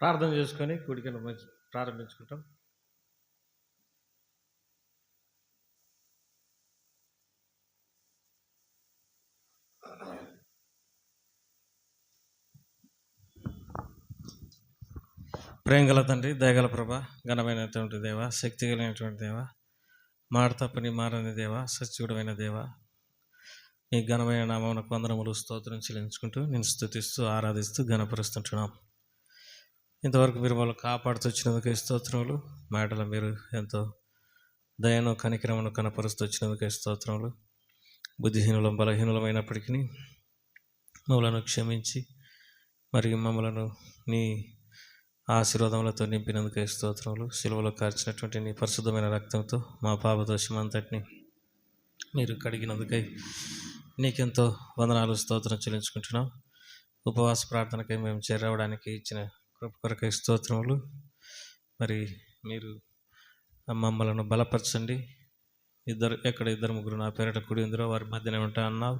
ప్రార్థన చేసుకొని కూడికను ప్రారంభించుకుంటాం. ప్రేమగల తండ్రి, దయగల ప్రభ, ఘనమైనటువంటి దేవ, శక్తి కలిగినటువంటి దేవ, మాట తప్పని మారని దేవ, సత్యుడమైన దేవ, నీ ఘనమైన నామమునకు వందనములు స్తోత్రం చెల్లించుకుంటూ నేను స్తుతిస్తూ ఆరాధిస్తూ ఘనపరుస్తుంటున్నాం. ఇంతవరకు మీరు వాళ్ళు కాపాడుతూ వచ్చినందుకే స్తోత్రములు. మాటలు మీరు ఎంతో దయను కనికరమును కనపరుస్తూ వచ్చినందుకే స్తోత్రములు. బుద్ధిహీనులం బలహీనులమైనప్పటికీ మమ్మలను క్షమించి మరియు మమ్మలను నీ ఆశీర్వాదములతో నింపినందుకే స్తోత్రములు. సిలువలో కార్చినటువంటి నీ పరిశుద్ధమైన రక్తంతో మా పాపదోషం అంతటిని మీరు కడిగినందుకై నీకెంతో వందనాలు స్తోత్రం చెల్లించుకుంటున్నాం. ఉపవాస ప్రార్థనకై మేము చేరవడానికి ఇచ్చిన కృప కొరకై స్తోత్రములు. మరి మీరు మమ్మలను బలపరచండి. ఎక్కడ ఇద్దరు ముగ్గురు నా పేరిట కూడి ఉందిరో వారి మధ్యనే ఉంటా అన్నావు.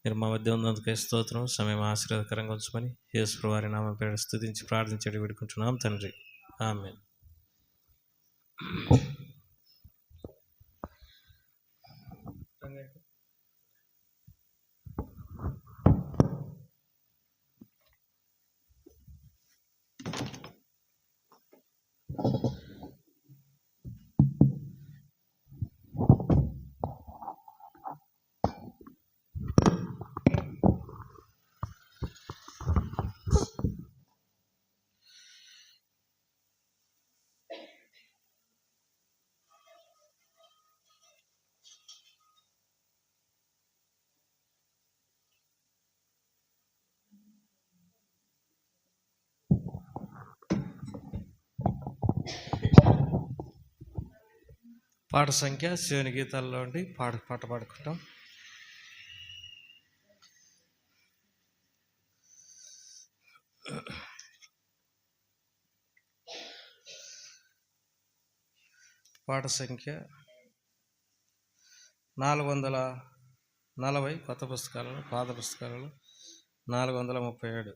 మీరు మా మధ్య ఉన్నందుకే స్తోత్రం. సమయం ఆశీర్వాదకరంగా ఉంచమని యేసు వారి నామం పేరిట స్తుతించి ప్రార్థించడి వేడుకుంటున్నాం తండ్రి, ఆమేన్. పాట సంఖ్య శివుని గీతాల్లో ఉండి పాట పాడుకుంటాం. పాట సంఖ్య 440, కొత్త పుస్తకాలలో, పాత పుస్తకాలలో 437.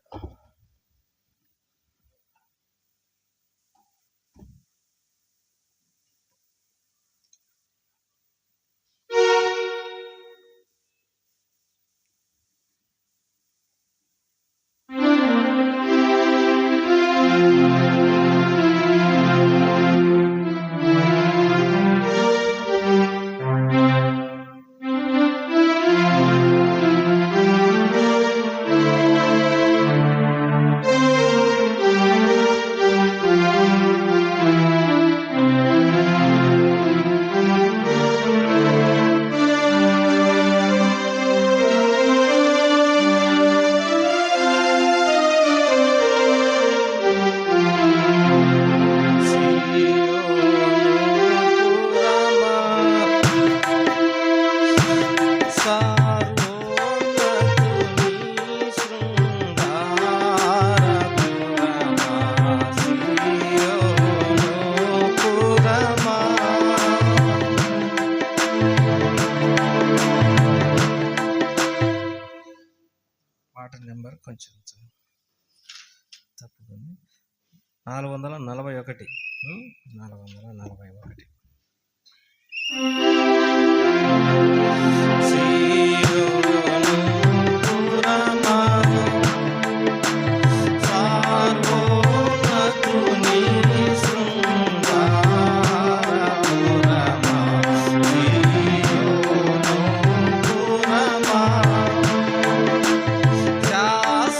నెంబర్ కొంచెం తప్పుకుంది. 441. 441.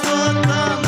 సంకల్పం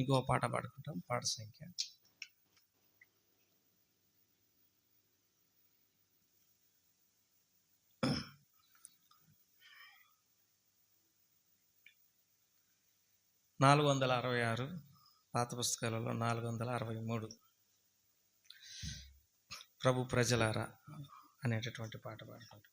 ఇంకో పాట పాడుకుంటాం. పాట సంఖ్య 466, పాత పుస్తకాలలో 463. ప్రభు ప్రజలారా అనేటటువంటి పాట పాడుకుంటాం.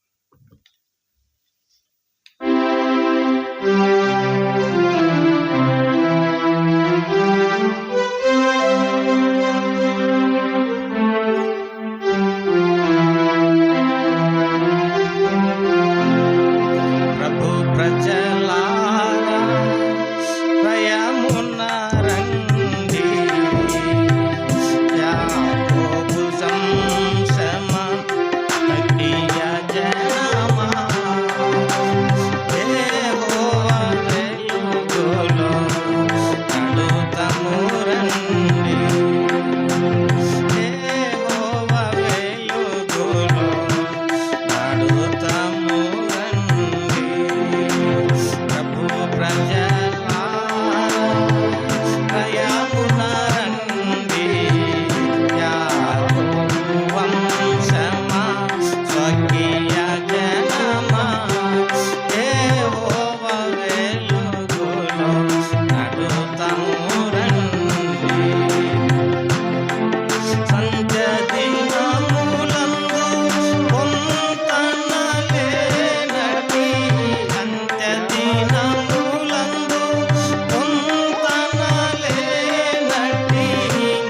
ప్రభు ప్రజలారా భయమున రండి, యాకోబు సంశమ అఖిల జనమా, యెహోవా వెలుగులో నడుతము రండి, యెహోవా వెలుగులో నడుతము రండి. ప్రభు ప్రజలారా భయమున రండి, యాకోబు వంశమా స్వకీయ జనమా, యెహోవా వెలుగులో నడుతము రండి. సంధ్యదినములందు పొంతనలేనట్టి, అంత్యదినములందు పొంతనలేనట్టి,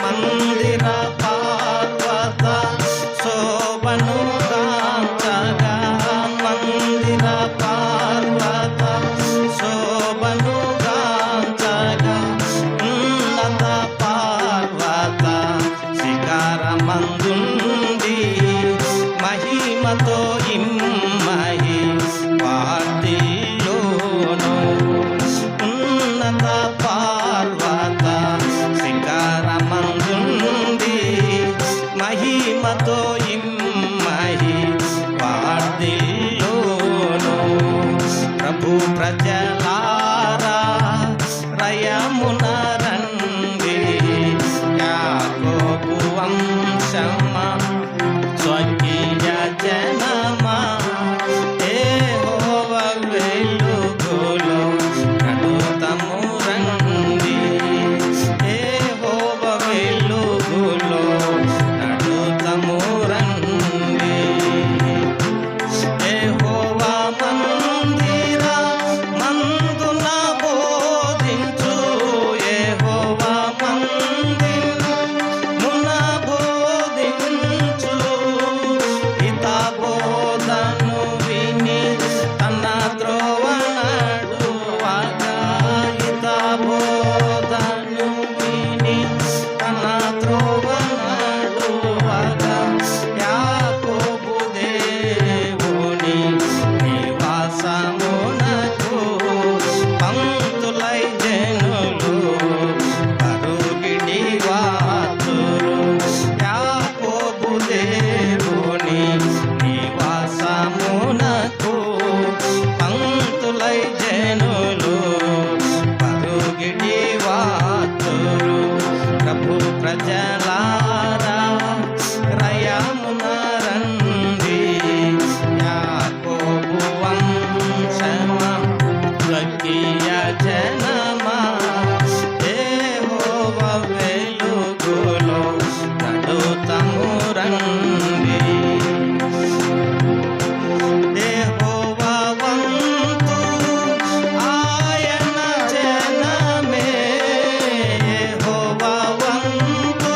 మందిర పార్వత శోభను గాంచగా, మందిర పార్వత శోభను గాంచగా, ఉన్నత పార్వత శిఖరమందుండి మహిమతో ఇమ్మహి వార్తిల్లోను, ఉన్నత పార్వత శిఖరమందుండి మహిమతో ఇమ్మహి వార్తిల్లోను. ప్రభు ప్రజలారా రయమున రండి, యాకోబు వంశమా స్వకీయ జనమా, యెహోవా వెలుగులో నడుతము రండి, యెహోవా వెలుగులో నడుతము రండి. యెహోవా మందిర మందున బోధించు, యెహోవా మందిరమున బోధించు, హిత బోధను విని తన త్రోవ నడువగా, హిత బోధను విని తన త్రోవ నడువగా, యాకోబు దేవుని నివాసమునకు పంక్తులై జనులు పరుగిడి వాతురు, యాకోబు దేవుని నివాసమునకు పంక్తులై జనులు పరుగిడి వాతురు. ప్రభు ప్రజలారా రయమున రండి, యాకోబు వంశమా స్వకీయ జనమా, యెహోవా వెలుగులో నడుతము రండి. యెహోవా వంతు ఆయన జనమే, యెహోవా వంతు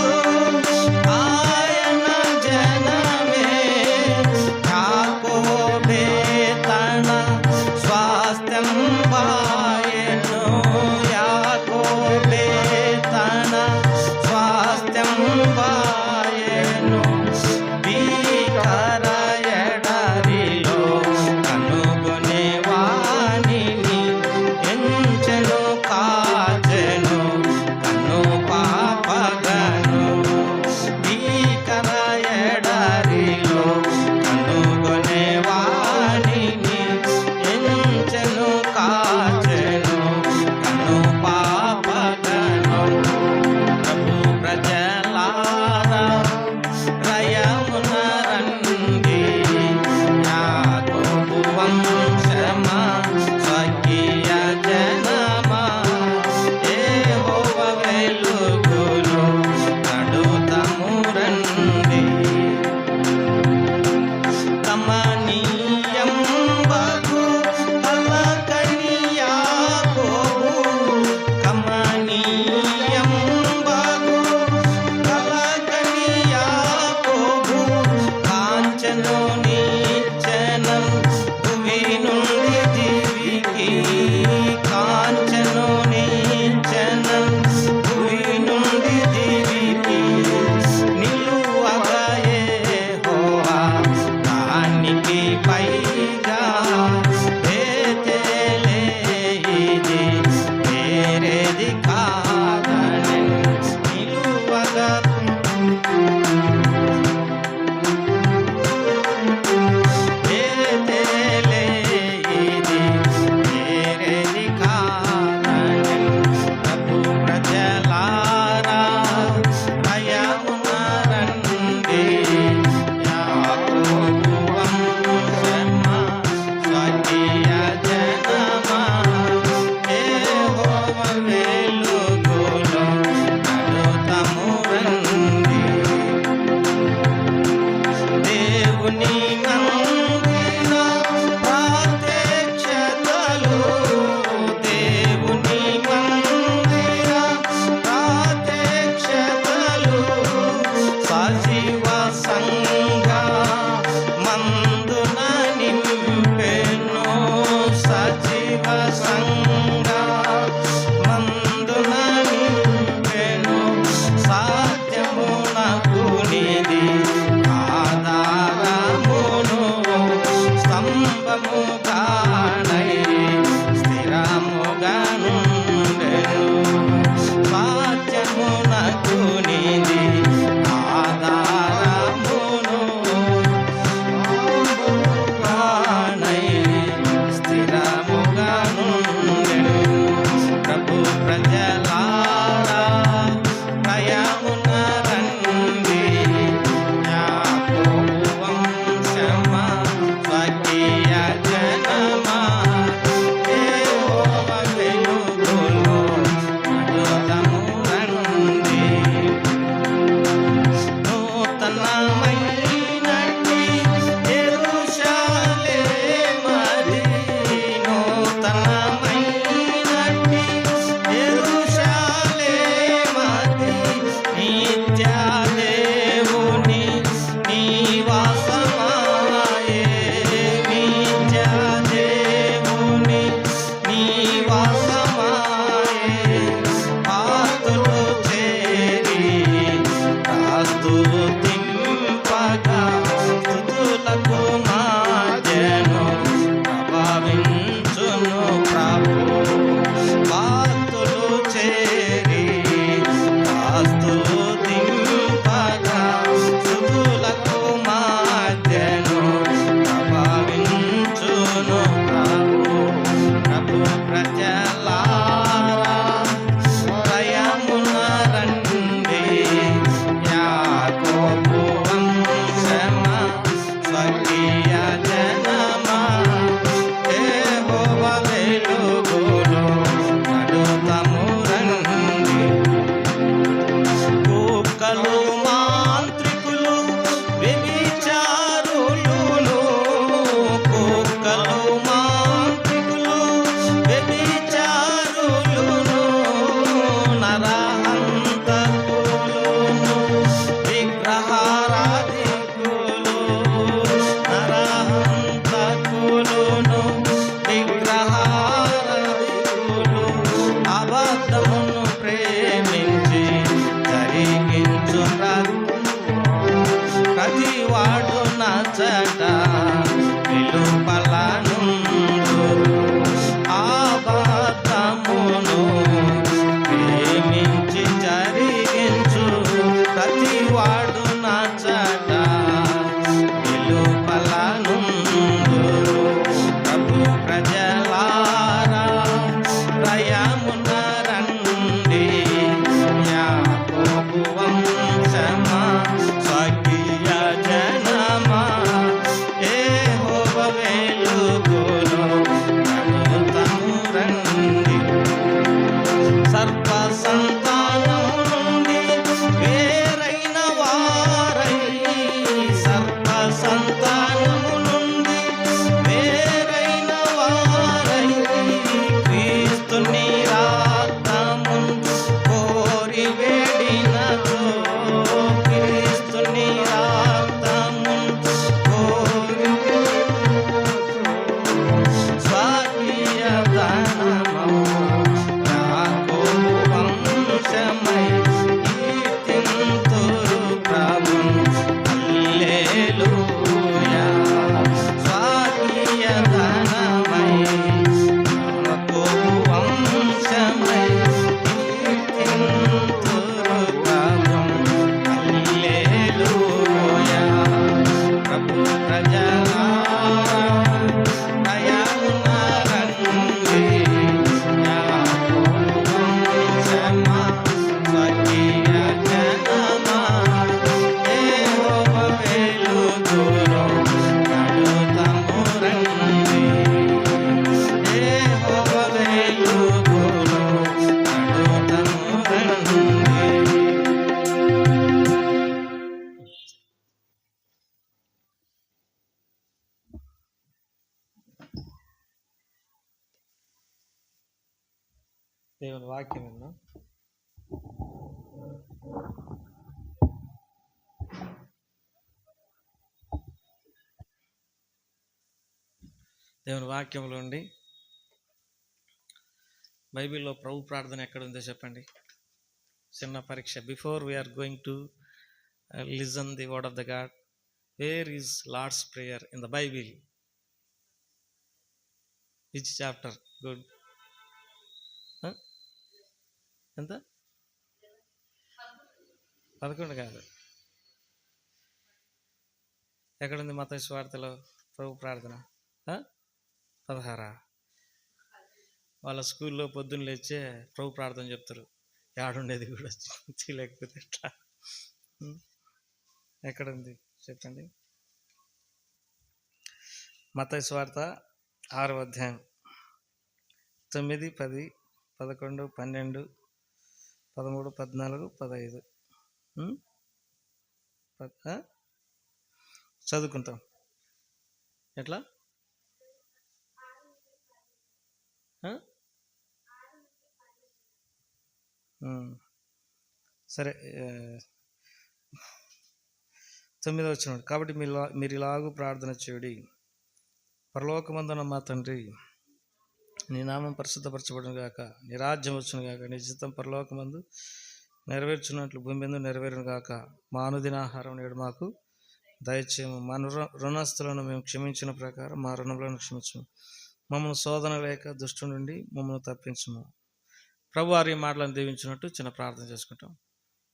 దేవుని వాక్యం విన్నాం. దేవుని వాక్యంలో ఉండి బైబిల్లో ప్రభు ప్రార్థన ఎక్కడ ఉందో చెప్పండి. చిన్న పరీక్ష. Before we are going to listen the word of the God, where is Lord's prayer in the Bible? Which chapter? Good. ఎంత? 11 కాదు. ఎక్కడుంది మత్తయి సువార్తలో ప్రభు ప్రార్థన? 16. వాళ్ళ స్కూల్లో పొద్దున్న లేచే ప్రభు ప్రార్థన చెప్తారు. ఏడుండేది కూడా లేకపోతే ఎట్లా? ఎక్కడుంది చెప్పండి. మత్తయి సువార్త 6వ అధ్యాయం 9, 10, 11, 12, 13, 14, 15 చదువుకుంటాం. ఎట్లా? సరే, 9వ వచనం. కాబట్టి మీరు ఇలాగూ ప్రార్థన చేయుడి. పరలోకమందున్న మా తండ్రి, నీ నామం పరిశుద్ధపరచబడును గాక, నీ రాజ్యం వచ్చును గాక, నీ చిత్తం పరలోకమందు నెరవేర్చున్నట్లు భూమి మీద నెరవేరును గాక. మా అనుదిన ఆహారం నేడు మాకు దయచేయము. మా రుణస్తులను మేము క్షమించిన ప్రకారం మా రుణములను క్షమించము. మమ్మల్ని శోధన లేక దుష్టు నుండి మమ్మల్ని తప్పించము. ప్రభు వారి మాటలను దీవించినట్టు చిన్న ప్రార్థన చేసుకుంటాం.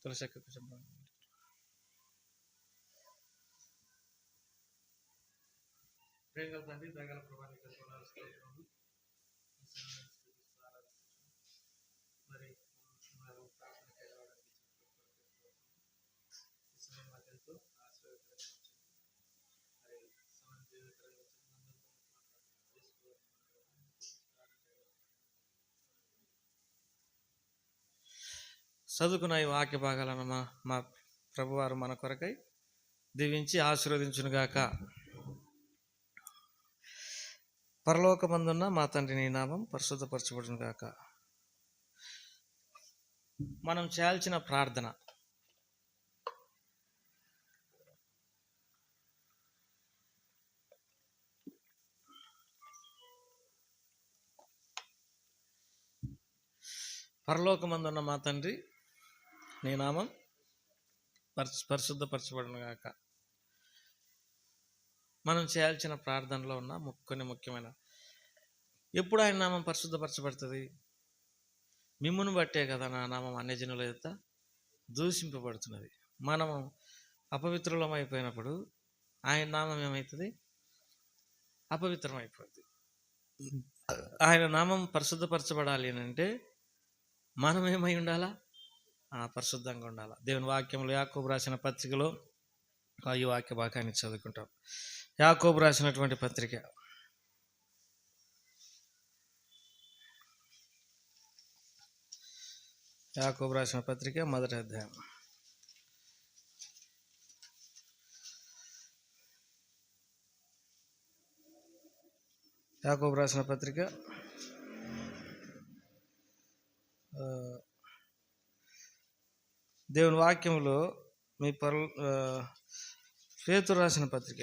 తులసి చెప్పండి. చదువుకున్న ఈ వాక్య భాగాలను మా ప్రభువారు మన కొరకై దీవించి ఆశీర్వదించునుగాక. పరలోకమందున్న మా తండ్రి, నీ నామం పరిశుద్ధపరచబడునుగాక. మనం చేయాల్సిన ప్రార్థన. పరలోకమందున్న మా తండ్రి, నీ నామం పరిశుద్ధపరచబడునుగాక. మనం చేయాల్సిన ప్రార్థనలో ఉన్న కొన్ని ముఖ్యమైన, ఎప్పుడు ఆయన నామం పరిశుద్ధపరచబడుతుంది? మిమ్మును బట్టే కదా నా నామం అన్యజనుల ఎదుట దూషింపబడుతున్నది. మనము అపవిత్రులం అయిపోయినప్పుడు ఆయన నామం ఏమవుతుంది? అపవిత్రం అయిపోద్ది. ఆయన నామం పరిశుద్ధపరచబడాలి అని అంటే మనం ఏమై ఉండాలా? పరిశుద్ధంగా ఉండాలి. దేవుని వాక్యంలో యాకోబు రాసిన పత్రికలో ఈ వాక్య భాగాన్ని చదువుకుంటాం. యాకోబు రాసినటువంటి పత్రిక మొదటి అధ్యాయం. యాకోబు రాసిన పత్రిక దేవుని వాక్యంలో పేతురు రాసిన పత్రిక,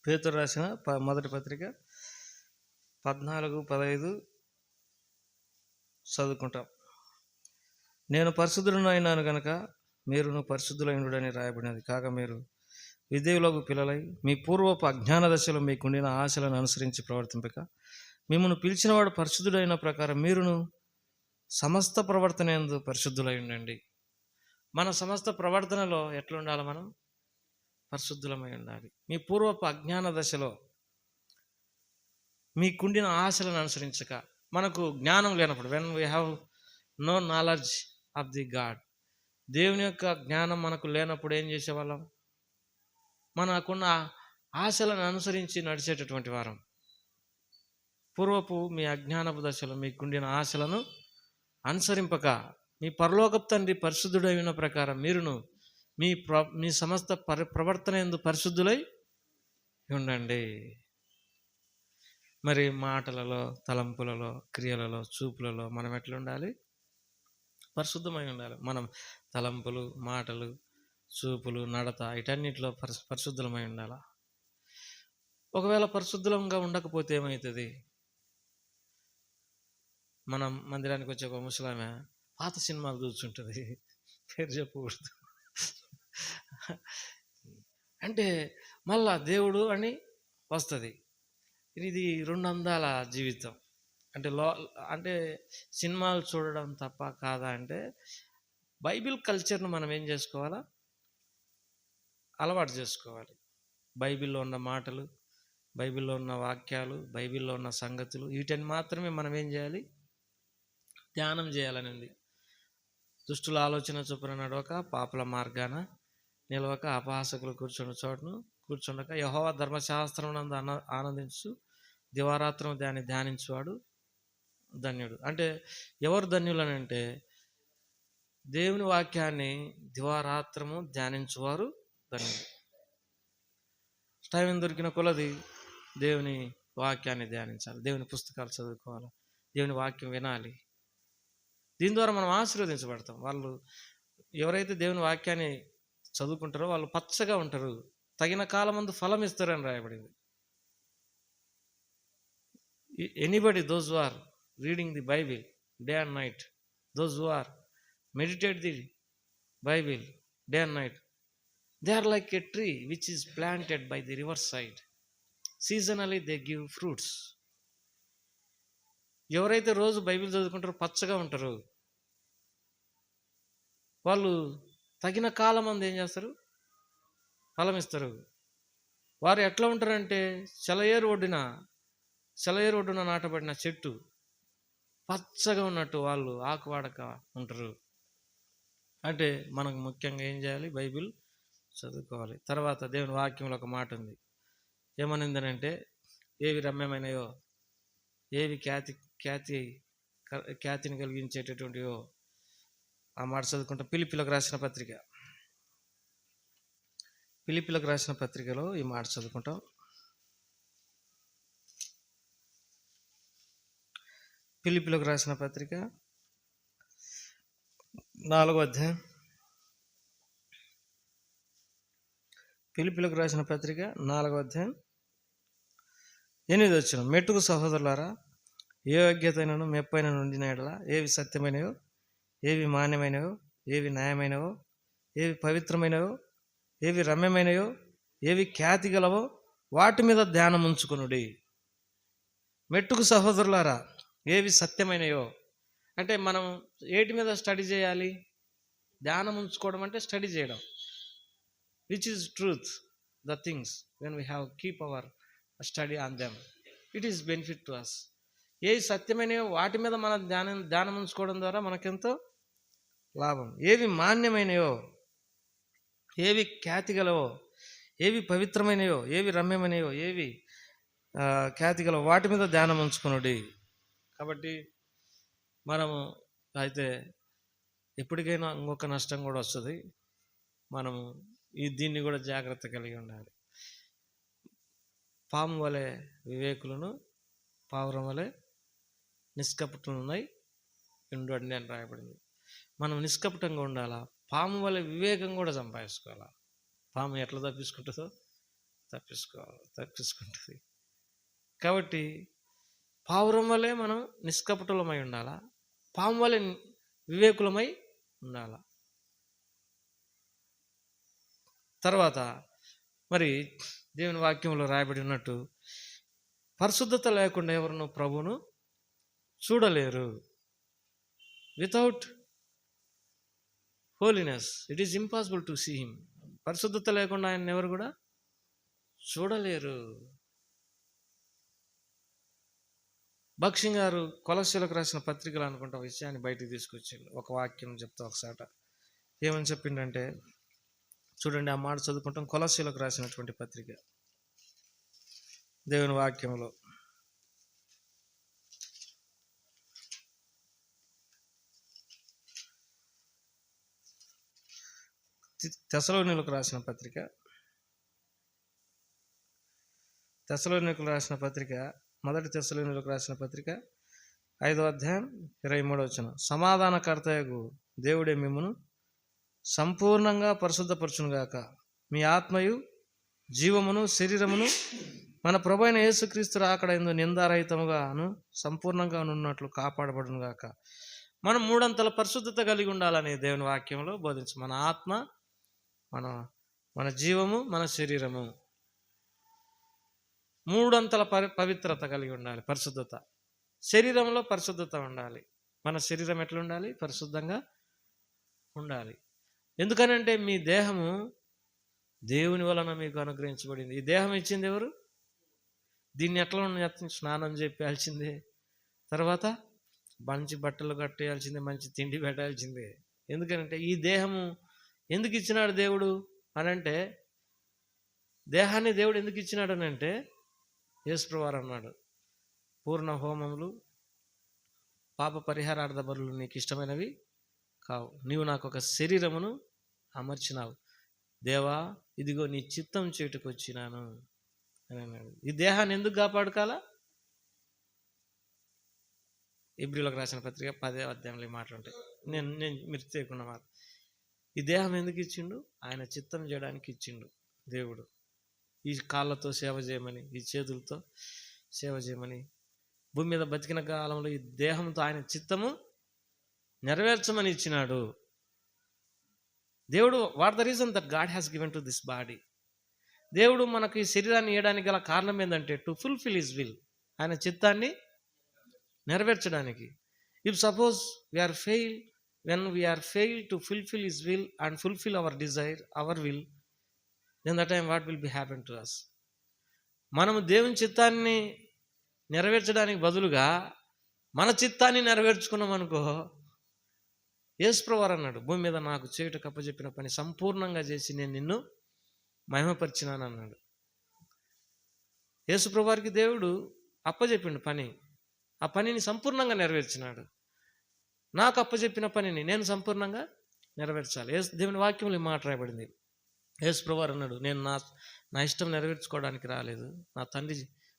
పేతురు రాసిన మొదటి పత్రిక 14, 15 చదువుకుంటాం. నేను పరిశుద్ధులను అయినాను కనుక మీరును పరిశుద్ధులైనడని రాయబడినది. కాగా మీరు విధేయులకు పిల్లలై మీ పూర్వపు అజ్ఞాన దశలో మీకుండిన ఆశలను అనుసరించి ప్రవర్తింపక, మిమ్మల్ని పిలిచినవాడు పరిశుద్ధుడైన ప్రకారం మీరును సమస్త ప్రవర్తన యందు పరిశుద్ధులై ఉండండి. మన సమస్త ప్రవర్తనలో ఎట్లుండాలి? మనం పరిశుద్ధులమై ఉండాలి. మీ పూర్వపు అజ్ఞాన దశలో మీకుండిన ఆశలను అనుసరించక, మనకు జ్ఞానం లేనప్పుడు, when we have no knowledge of the God, దేవుని యొక్క జ్ఞానం మనకు లేనప్పుడు ఏం చేసేవాళ్ళం? మనకున్న ఆశలను అనుసరించి నడిచేటటువంటి వారం. పూర్వపు మీ అజ్ఞానపు దశలో మీకుండిన ఆశలను అనుసరింపక, మీ పరలోకపు తండ్రి పరిశుద్ధుడైన ప్రకారం మీరును మీ సమస్త ప్రవర్తన యందు పరిశుద్ధులై ఉండండి. మరి మాటలలో, తలంపులలో, క్రియలలో, చూపులలో మనం ఎట్లా ఉండాలి? పరిశుద్ధమై ఉండాలి. మనం తలంపులు, మాటలు, చూపులు, నడత వీటన్నిటిలో పరిశుద్ధమై ఉండాలి. ఒకవేళ పరిశుద్ధంగా ఉండకపోతే ఏమవుతుంది? మనం మందిరానికి వచ్చే ఒక ముసలామె పాత సినిమాలు చూస్తుంటుంది, పేరు చెప్పకూడదు. అంటే మళ్ళా దేవుడు అని వస్తుంది. ఇది 2 అందాల జీవితం. అంటే సినిమాలు చూడడం తప్ప కాదా అంటే, బైబిల్ కల్చర్ను మనం ఏం చేసుకోవాలా? అలవాటు చేసుకోవాలి. బైబిల్లో ఉన్న మాటలు, బైబిల్లో ఉన్న వాక్యాలు, బైబిల్లో ఉన్న సంగతులు వీటిని మాత్రమే మనం ఏం చేయాలి? ధ్యానం చేయాలని ఉంది. దుష్టుల ఆలోచన చొప్పున నడవక, పాపుల మార్గాన నిలవక, అపహాసకులు కూర్చున్న చోటును కూర్చుండక, యెహోవా ధర్మశాస్త్రం నందు ఆనందించు దివారాత్రం దాన్ని ధ్యానించువాడు ధన్యుడు. అంటే ఎవరు ధన్యులు అని అంటే, దేవుని వాక్యాన్ని దివారాత్రము ధ్యానించువారు ధన్యుడు. టైం దొరికిన కొలది దేవుని వాక్యాన్ని ధ్యానించాలి, దేవుని పుస్తకాలు చదువుకోవాలి, దేవుని వాక్యం వినాలి. దీని ద్వారా మనం ఆశీర్వదించబడతాం. ఎవరైతే దేవుని వాక్యాన్ని చదువుకుంటారో వాళ్ళు పచ్చగా ఉంటారు, తగిన కాలమందు ఫలం ఇస్తారు అని రాయబడింది. Anybody those who are reading the Bible day and night, those who are meditate the Bible day and night, they are like a tree which is planted by the river side, seasonally they give fruits. ఎవరైతే రోజు Bible చదువుకుంటారో పచ్చగా ఉంటారు, వాళ్ళు తగిన కాలం అందు ఏం చేస్తారు? ఫలం ఇస్తారు. వారు ఎట్లా ఉంటారంటే, సెలయేరు ఒడ్డున నాటబడిన చెట్టు పచ్చగా ఉన్నట్టు వాళ్ళు ఆకువాడక ఉంటారు. అంటే మనకు ముఖ్యంగా ఏం చేయాలి? బైబిల్ చదువుకోవాలి. తర్వాత దేవుని వాక్యంలో ఒక మాట ఉంది. ఏమనిందనంటే, ఏవి రమ్యమైనయో, ఏవి ఖ్యాతిని కలిగించేటటువంటివో ఆ మాట చదువుకుంటాం. ఫిలిప్పీలకు రాసిన పత్రికలో ఈ మాట చదువుకుంటాం. ఫిలిప్పీలకు రాసిన పత్రిక 4వ అధ్యాయం. ఫిలిప్పీలకు రాసిన పత్రిక 4వ అధ్యాయం 8వ వచనం. మెట్టుకు సహోదరులారా, ఏ యోగ్యతైనను మెప్పైన ఉండిన యెడల, ఏవి సత్యమైనవో, ఏవి మాన్యమైనవో, ఏవి న్యాయమైనవో, ఏవి పవిత్రమైనవో, ఏవి రమ్యమైనవో, ఏవి ఖ్యాతి గలవో వాటి మీద ధ్యానం ఉంచుకొనుడి. మెట్టుకు సహోదరులారా, ఏవి సత్యమైనయో అంటే మనం ఏటి మీద స్టడీ చేయాలి? ధ్యానం ఉంచుకోవడం అంటే స్టడీ చేయడం. Which is truth, the things when we have keep our study on them, it is benefit to us. ఏవి సత్యమైనయో వాటి మీద మన ధ్యానం ఉంచుకోవడం ద్వారా మనకెంతో లాభం. ఏవి మాన్యమైనయో, ఏవి ఖ్యాతి గలవో, ఏవి పవిత్రమైనయో, ఏవి రమ్యమైనయో, ఏవి ఖ్యాతి గలవో వాటి మీద ధ్యానం ఉంచుకునుడి. కాబట్టి మనము అయితే ఎప్పటికైనా ఇంకొక నష్టం కూడా వస్తుంది. మనము దీన్ని కూడా జాగ్రత్త కలిగి ఉండాలి. పాము వలె వివేకులను, పావురం వలె నిష్కపటులున్నాయి ఉండండి అని రాయబడింది. మనం నిష్కపటంగా ఉండాలా. పాము వలె వివేకం కూడా సంపాదించుకోవాలా. పాము ఎట్లా తప్పించుకుంటుందో తప్పించుకుంటుంది. కాబట్టి పావురం వలె మనం నిష్కపటులమై ఉండాలా, పాము వలె వివేకులమై ఉండాలా. తర్వాత మరి దేవుని వాక్యంలో రాయబడి ఉన్నట్టు, పరిశుద్ధత లేకుండా ఎవరును ప్రభువును చూడలేరు. Without holiness it is impossible to see him. పరిశుద్ధత లేకుండా ఆయన ఎవరు కూడా చూడలేరు. భక్సింగ్ గారు కొలస్సీలకు రాసిన పత్రికలు అనుకుంటా విషయాన్ని బయటికి తీసుకొచ్చారు. ఒక వాక్యం చెప్తా ఒకసాట. ఏమని చెప్పిండంటే చూడండి, ఆ మాట చదువుకుంటాం. కొలస్సీలకు రాసినటువంటి పత్రిక దేవుని వాక్యంలో తెస్సలోనికీయులకు రాసిన పత్రిక మొదటి తెస్సలోనియులకు రాసిన పత్రిక 5వ అధ్యాయం 23వ వచనం. సమాధానకర్తయగు దేవుడే మిమ్మును సంపూర్ణంగా పరిశుద్ధపరచునుగాక, మీ ఆత్మయు జీవమును శరీరమును మన ప్రభు అయిన యేసుక్రీస్తు రాకడ యందు నిందారహితముగాను సంపూర్ణంగా ఉన్నట్లు కాపాడబడునుగాక. మనం 3 అంతల పరిశుద్ధత కలిగి ఉండాలని దేవుని వాక్యంలో బోధించు. మన ఆత్మ, మన జీవము, మన శరీరము 3 అంతల పవిత్రత కలిగి ఉండాలి. పరిశుద్ధత, శరీరంలో పరిశుద్ధత ఉండాలి. మన శరీరం ఎట్లా ఉండాలి? పరిశుద్ధంగా ఉండాలి. ఎందుకనంటే మీ దేహము దేవుని వలన మీకు అనుగ్రహించబడింది. ఈ దేహం ఇచ్చింది ఎవరు? దీన్ని ఎట్లా స్నానం చేయాల్సిందే, తర్వాత మంచి బట్టలు కట్టేయాల్సిందే, మంచి తిండి పెట్టాల్సిందే. ఎందుకంటే ఈ దేహము ఎందుకు ఇచ్చినాడు దేవుడు అనంటే, దేహాన్ని దేవుడు ఎందుకు ఇచ్చినాడు అనంటే, యేసుప్రభువారు అన్నాడు, పూర్ణ హోమములు పాప పరిహారార్థ బలులు నీకు ఇష్టమైనవి కావు, నీవు నాకు ఒక శరీరమును అమర్చినావు, దేవా ఇదిగో నీ చిత్తం చేటుకు వచ్చినాను అని అన్నాడు. ఈ దేహాన్ని ఎందుకు కాపాడుకోవాలా? ఇబ్రీలకు రాసిన పత్రిక 10వ అధ్యాయంలో ఈ మాటలు ఉంటాయి. నేను మీరు చేయకున్న మాట. ఈ దేహం ఎందుకు ఇచ్చిండు? ఆయన చిత్తం చేయడానికి ఇచ్చిండు దేవుడు. ఈ కాళ్ళతో సేవ చేయమని, ఈ చేతులతో సేవ చేయమని, భూమి మీద బతికిన కాలంలో ఈ దేహంతో ఆయన చిత్తము నెరవేర్చమని ఇచ్చినాడు దేవుడు. What the reason that God has given to this body. దేవుడు మనకు ఈ శరీరాన్ని ఇవ్వడానికి గల కారణం ఏంటంటే, టు ఫుల్ఫిల్ హిస్ విల్, ఆయన చిత్తాన్ని నెరవేర్చడానికి. If suppose when we are failed to fulfill his will and fulfill our desire, our will, then that time what will be happen to us? మనము దేవుని చిత్తాన్ని నెరవేర్చడానికి బదులుగా మన చిత్తాన్ని నెరవేర్చుకున్నాం అనుకో, యేసుప్రభువారు అన్నాడు, భూమి మీద నాకు చేయుటకు అప్పచెప్పిన పని సంపూర్ణంగా చేసి నేను నిన్ను మహిమపరిచినాను అన్నాడు. యేసుప్రభువారికి దేవుడు అప్పచెప్పిండు పని, ఆ పనిని సంపూర్ణంగా నెరవేర్చినాడు. నాకు అప్పచెప్పిన పనిని నేను సంపూర్ణంగా నెరవేర్చాలి. దేవుని వాక్యంలో ఈ మాట రాయబడింది. యేసుప్రభువారు అన్నాడు, నేను నా ఇష్టం నెరవేర్చుకోవడానికి రాలేదు, నా తండ్రి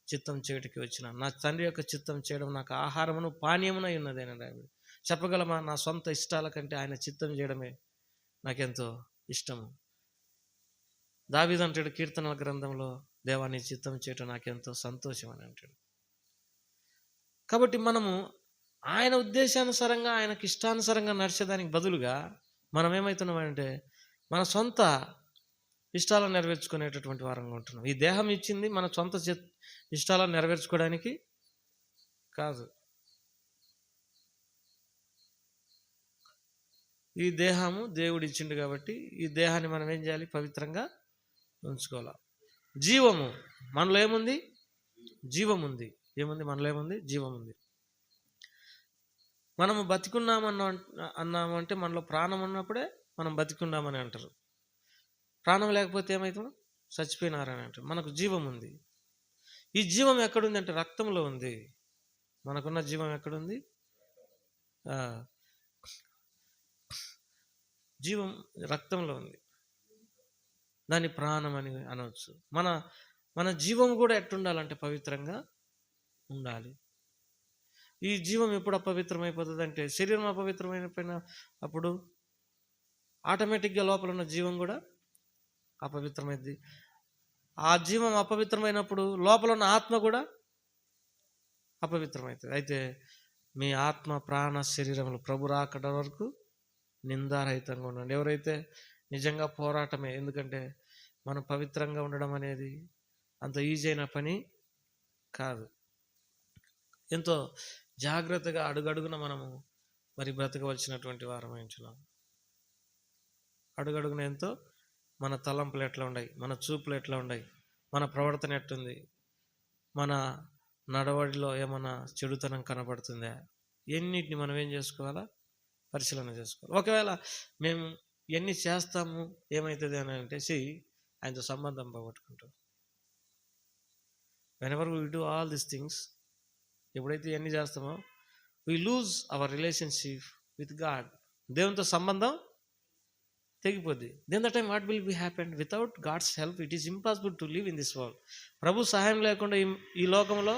చిత్తం చేయడానికి వచ్చిన, నా తండ్రి యొక్క చిత్తం చేయడం నాకు ఆహారమును పానీయమునై ఉన్నది అని రాయబడి. చెప్పగలమా? నా సొంత ఇష్టాల కంటే ఆయన చిత్తం చేయడమే నాకెంతో ఇష్టము. దావీదు అంటాడు కీర్తనల గ్రంథంలో, దేవాన్ని చిత్తం చేయటం నాకెంతో సంతోషం అని అంటాడు. కాబట్టి మనము ఆయన ఉద్దేశానుసారంగా, ఆయనకి ఇష్టానుసారంగా నడిచేదానికి బదులుగా మనం ఏమవుతున్నామంటే, మన సొంత ఇష్టాలను నెరవేర్చుకునేటటువంటి వారంగా ఉంటున్నాం. ఈ దేహం ఇచ్చింది మన సొంత ఇష్టాలను నెరవేర్చుకోవడానికి కాదు. ఈ దేహము దేవుడు ఇచ్చిండు కాబట్టి ఈ దేహాన్ని మనం ఏం చేయాలి? పవిత్రంగా ఉంచుకోవాలి. జీవము మనలో ఏముంది? జీవం ఉంది. ఏముంది మనలో? ఏముంది? జీవం ఉంది. మనము అన్నామంటే మనలో ప్రాణం ఉన్నప్పుడే మనం బతికున్నామని అంటారు. ప్రాణం లేకపోతే ఏమవుతాం? చచ్చిపోయినారని అంటారు. మనకు జీవం ఉంది. ఈ జీవం ఎక్కడుంది అంటే రక్తంలో ఉంది. మనకున్న జీవం ఎక్కడుంది? జీవం రక్తంలో ఉంది. దాని ప్రాణం అని అనవచ్చు. మన జీవం కూడా ఎట్టుండాలంటే పవిత్రంగా ఉండాలి. ఈ జీవం ఎప్పుడు అపవిత్రమైపోతుంది అంటే, శరీరం అపవిత్రమైపోయిన అప్పుడు ఆటోమేటిక్గా లోపల ఉన్న జీవం కూడా అపవిత్రమైంది. ఆ జీవం అపవిత్రమైనప్పుడు లోపల ఉన్న ఆత్మ కూడా అపవిత్రమవుతుంది. అయితే మీ ఆత్మ, ప్రాణ, శరీరములు ప్రభు రాకడ వరకు నిందారహితంగా ఉండండి. ఎవరైతే నిజంగా పోరాటమే, ఎందుకంటే మనం పవిత్రంగా ఉండడం అనేది అంత ఈజీ అయిన పని కాదు. ఎంతో జాగ్రత్తగా అడుగడుగున మనము మరి బ్రతకవలసినటువంటి వారం ఎంచున్నాం. అడుగడుగున ఎంతో మన తలంపులు ఎట్లా ఉన్నాయి, మన చూపులు ఎట్లా ఉన్నాయి, మన ప్రవర్తన ఎట్టుంది, మన నడవడిలో ఏమన్నా చెడుతనం కనపడుతుందా, ఎన్నిటిని మనం ఏం చేసుకోవాలా? పరిశీలన చేసుకోవాలి. ఒకవేళ మేము ఎన్ని చేస్తాము ఏమవుతుంది అని అంటే ఆయనతో సంబంధం పోగొట్టుకుంటాం. Whenever we do all these things, ఎప్పుడైతే ఇవన్నీ చేస్తామో we lose our relationship with God. దేవునితో సంబంధం తెగిపోద్ది. Then the time what will be happen? Without God's help it is impossible to live in this world. ప్రభు సహాయం లేకుండా ఈ లోకంలో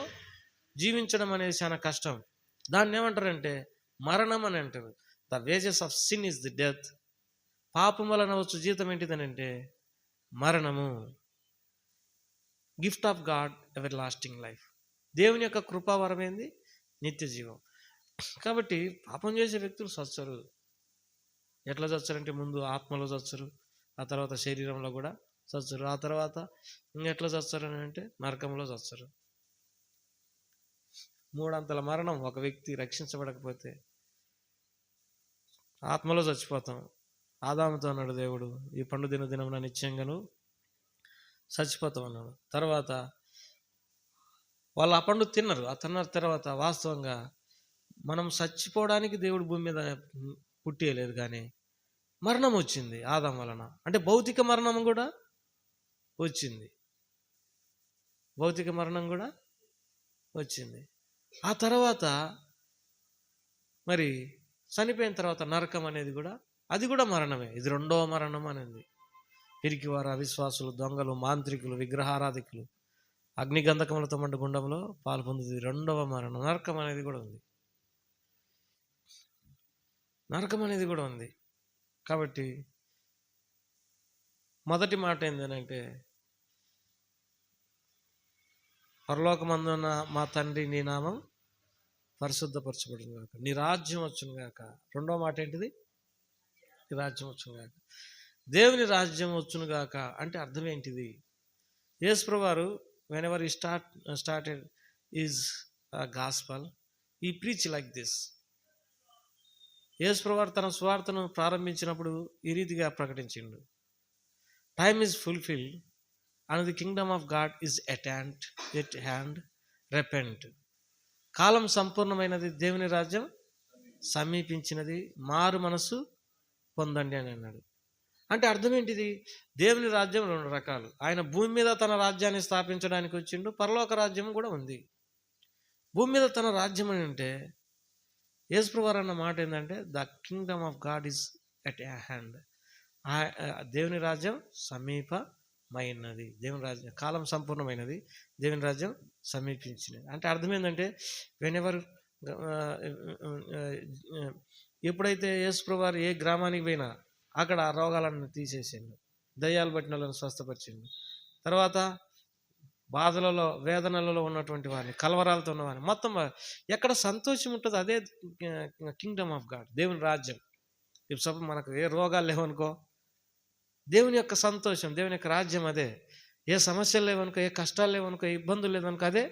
జీవించడం అనేది చాలా కష్టం. దాన్ని ఏమంటారంటే మరణం అని అంటారు. The wages of sin is the death. పాపం వలన వచ్చు జీతం ఏంటిదనంటే మరణము. Gift of God ever lasting life. దేవుని యొక్క కృపావరం ఏంది? నిత్య జీవం. కాబట్టి పాపం చేసే వ్యక్తులు చచ్చరు. ఎట్లా చచ్చారంటే ముందు ఆత్మలో చచ్చరు, ఆ తర్వాత శరీరంలో కూడా చచ్చరు, ఆ తర్వాత ఇంకెట్లా చచ్చారు అని అంటే నరకంలో చచ్చరు. మూడంతల మరణం. ఒక వ్యక్తి రక్షించబడకపోతే ఆత్మలో చచ్చిపోతాం. ఆదాముతో అన్నాడు దేవుడు, ఈ పండు దినమున నిశ్చయంగాను చచ్చిపోతాం అన్నాడు. తర్వాత వాళ్ళు ఆ పండు తిన్నారు. ఆ తిన్న తర్వాత వాస్తవంగా మనం చచ్చిపోవడానికి దేవుడు భూమి మీద పుట్టేయలేదు, కానీ మరణం వచ్చింది ఆదాం వలన. అంటే భౌతిక మరణం కూడా వచ్చింది. భౌతిక మరణం కూడా వచ్చింది. ఆ తర్వాత మరి చనిపోయిన తర్వాత నరకం అనేది కూడా, అది కూడా మరణమే. ఇది రెండవ మరణం అనేది. పిరికివారు, అవిశ్వాసులు, దొంగలు, మాంత్రికులు, విగ్రహారాధికులు అగ్నిగంధకములతో మండు గుండంలో పాలు పొందుతుంది. రెండవ మరణం. నరకం అనేది కూడా ఉంది. నరకం అనేది కూడా ఉంది. కాబట్టి మొదటి మాట ఏంటంటే, పరలోకమందున్న మా తండ్రి నీ నామం పరిశుద్ధపరచబడును గాక, నీ రాజ్యం వచ్చును గాక. రెండో మాట ఏంటిది? నీ రాజ్యం వచ్చును గాక. దేవుని రాజ్యం వచ్చును గాక అంటే అర్థం ఏంటిది? యేసు వారు whenever he started his gospel, he preached like this. యేసు వారు తన సువార్తను ప్రారంభించినప్పుడు ఈ రీతిగా ప్రకటించిండు: time is fulfilled and the kingdom of God is at hand, repent. కాలం సంపూర్ణమైనది, దేవుని రాజ్యం సమీపించినది, మారు మనసు పొందండి అని అన్నాడు. అంటే అర్థం ఏంటిది? దేవుని రాజ్యం రెండు రకాలు. ఆయన భూమి మీద తన రాజ్యాన్ని స్థాపించడానికి వచ్చిండు. పరలోక రాజ్యం కూడా ఉంది. భూమి మీద తన రాజ్యం అని అంటే యేసుప్రభువారు అన్న మాట ఏంటంటే the Kingdom of God is at hand. దేవుని రాజ్యం సమీపమైనది. దేవుని రాజ్యం కాలం సంపూర్ణమైనది, దేవుని రాజ్యం సమీపించినది. అంటే అర్థం ఏంటంటే వెనెవర్ ఎప్పుడైతే యేసుప్రభువారు ఏ గ్రామానికి పోయినా అక్కడ ఆ రోగాలను తీసేసిండు, దయ్యాలు పట్టిన వాళ్ళని స్వస్థపరిచిండు. తర్వాత బాధలలో, వేదనలలో ఉన్నటువంటి వారిని, కలవరాలతో ఉన్నవారిని, మొత్తం ఎక్కడ సంతోషం ఉంటుందో అదే కింగ్డమ్ ఆఫ్ గాడ్, దేవుని రాజ్యం. ఇప్పుడు మనకు ఏ రోగాలు లేవనుకో, దేవుని యొక్క సంతోషం, దేవుని యొక్క రాజ్యం అదే. ఏ సమస్యలు లేవనుకో, ఏ కష్టాలు లేవనుకో, ఏ ఇబ్బందులు లేవనుకో, అదే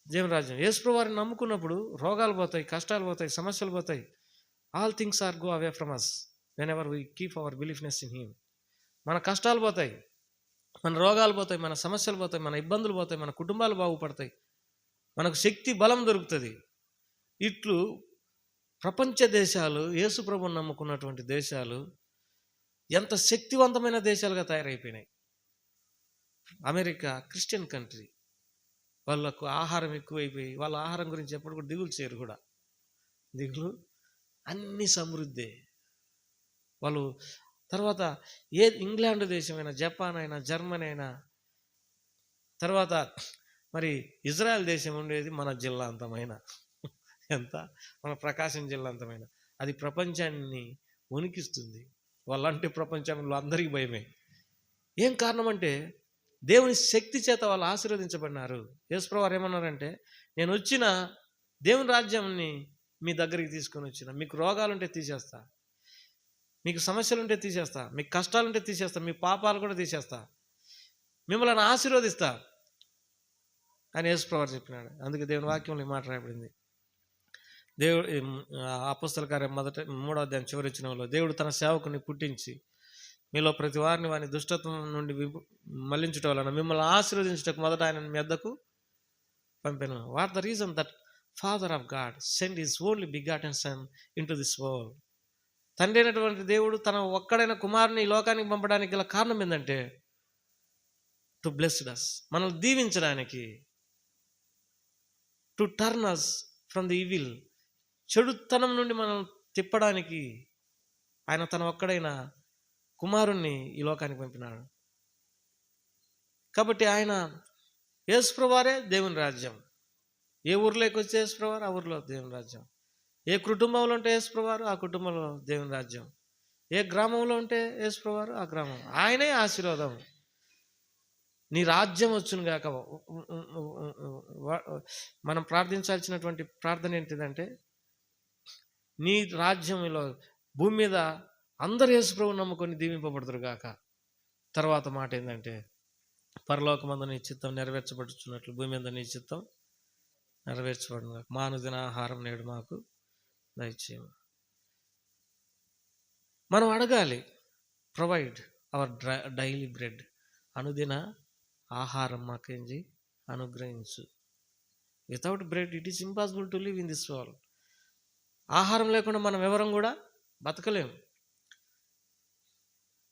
దేవుని రాజ్యం. యేసు వారిని నమ్ముకున్నప్పుడు రోగాలు పోతాయి, కష్టాలు పోతాయి, సమస్యలు పోతాయి. All things are go away from us whenever we keep our beliefness in him. మన కష్టాలు పోతాయి, మన రోగాలు పోతాయి, మన సమస్యలు పోతాయి, మన ఇబ్బందులు పోతాయి, మన కుటుంబాలు బాగుపడతాయి, మనకు శక్తి బలం దొరుకుతుంది. ఇట్లు ప్రపంచ దేశాలు, యేసు ప్రభువుని నమ్ముకున్నటువంటి దేశాలు ఎంత శక్తివంతమైన దేశాలుగా తయారైపోయినాయి. అమెరికా క్రిస్టియన్ కంట్రీ, వాళ్ళకు ఆహారం ఎక్కువైపోయి వాళ్ళ ఆహారం గురించి ఎప్పుడు కూడా దిగులు చేయరు. కూడా దిగులు, అన్ని సమృద్ధి వాళ్ళు. తర్వాత ఇంగ్లాండ్ దేశమైనా, జపాన్ అయినా, జర్మనీ అయినా, తర్వాత మరి ఇజ్రాయెల్ దేశం ఉండేది మన జిల్లా అంతమైన, ఎంత మన ప్రకాశం జిల్లా అంతమైన. అది ప్రపంచాన్ని వణికిస్తుంది. వాళ్ళంటే ప్రపంచంలో అందరికీ భయమే. ఏం కారణం అంటే దేవుని శక్తి చేత వాళ్ళు ఆశీర్వదించబడినారు. యేసుప్రభువు వారు ఏమన్నారంటే, నేను వచ్చిన దేవుని రాజ్యాన్ని మీ దగ్గరికి తీసుకొని వచ్చిన, మీకు రోగాలుంటే తీసేస్తా, మీకు సమస్యలు ఉంటే తీసేస్తా, మీకు కష్టాలుంటే తీసేస్తా, మీ పాపాలు కూడా తీసేస్తా, మిమ్మల్ని ఆశీర్వదిస్తా అని యేసుప్రభువు వారు చెప్పినాడు. అందుకే దేవుని వాక్యంలో ఈ మాట రాయబడింది. దేవుడు అపోస్తల కార్యం 3వ అధ్యాయం చివరి వచనంలో, దేవుడు తన సేవకుని పుట్టించి మీలో ప్రతి వారిని వారి దుష్టత్వం నుండి మళ్లించుట వలన మిమ్మల్ని ఆశీర్వదించుటకు మొదట ఆయన మీ వద్దకు పంపెను. What the reason that father of God send his only begotten sun into this world. తండ్రి అయినటువంటి దేవుడు తన ఒక్కడైన కుమారుని ఈ లోకానికి పంపడానికి గల కారణం ఏంటంటే టు బ్లెస్ us, మనల్ని దీవించడానికి, to turn us from the evil, చెడుతనం నుండి మనం తిప్పడానికి ఆయన తన ఒక్కడైన కుమారుణ్ణి ఈ లోకానికి పంపినాడు. కాబట్టి ఆయన యేసుప్రభువు వారే దేవుని రాజ్యం. ఏ ఊర్లోకి వచ్చే యేసుప్రభువారు ఆ ఊర్లో దేవుని రాజ్యం. ఏ కుటుంబంలో ఉంటే యేసుప్రభువారు ఆ కుటుంబంలో దేవుని రాజ్యం. ఏ గ్రామంలో ఉంటే యేసుప్రభువారు ఆ గ్రామం. ఆయనే ఆశీర్వాదం. నీ రాజ్యం వచ్చును గాక. మనం ప్రార్థించాల్సినటువంటి ప్రార్థన ఏంటిదంటే, నీ రాజ్యంలో భూమి మీద అందరు యేసుప్రభువుని నమ్ముకొని దీవింపబడుదురు గాక. తర్వాత మాట ఏంటంటే, పరలోకమందు నీ చిత్తం నెరవేర్చబడుచున్నట్లు భూమి మీద నీ చిత్తం నెరవేర్చబడును గాక. మా అనుదిన ఆహారం నేడు మాకు దయచేయము. మనం అడగాలి, ప్రొవైడ్ అవర్ డైలీ బ్రెడ్. అనుదిన ఆహారం మాకేంది అనుగ్రహించు. Without bread it is impossible to live in this world. ఆహారం లేకుండా మనం ఎవరం కూడా బతకలేము.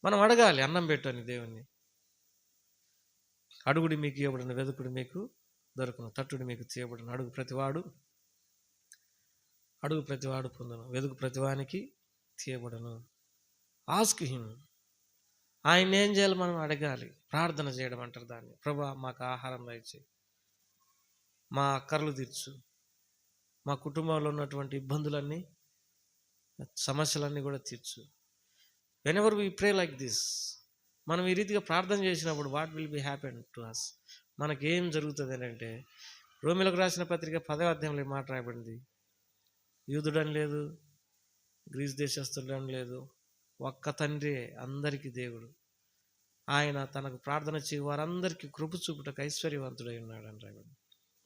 మనం అడగాలి, అన్నం పెట్టని దేవుణ్ణి. అడుగుడి మీకు ఇవ్వబడును, వెదుకుడు మీకు దొరకను, తట్టుడు మీకు తీయబడును. అడుగు ప్రతివాడు పొందును, వెదుకు ప్రతివానికి తీయబడును. Ask him. ఆయన ఏం చేయాలి? మనం అడగాలి, ప్రార్థన చేయడం అంటారు దాన్ని. ప్రభువా మాకు ఆహారం దయచేయి, మా అక్కర్లు తీర్చు, మా కుటుంబంలో ఉన్నటువంటి ఇబ్బందులన్నీ సమస్యలన్నీ కూడా తీర్చు. Whenever we pray like this, మనం ఈ రీతిగా ప్రార్థన చేసినప్పుడు what will be happen to us, మనకేం జరుగుతుంది అని అంటే, రోమిలకు రాసిన పత్రిక 10వ అధ్యాయంలో ఈ మాట రాయబడింది. యూదుడని లేదు, గ్రీస్ దేశస్తుడని లేదు, ఒక్క తండ్రి అందరికీ దేవుడు. ఆయన తనకు ప్రార్థన చేయ వారందరికీ కృప చూపుటకు ఐశ్వర్యవంతుడై ఉన్నాడు అని రాయబడింది.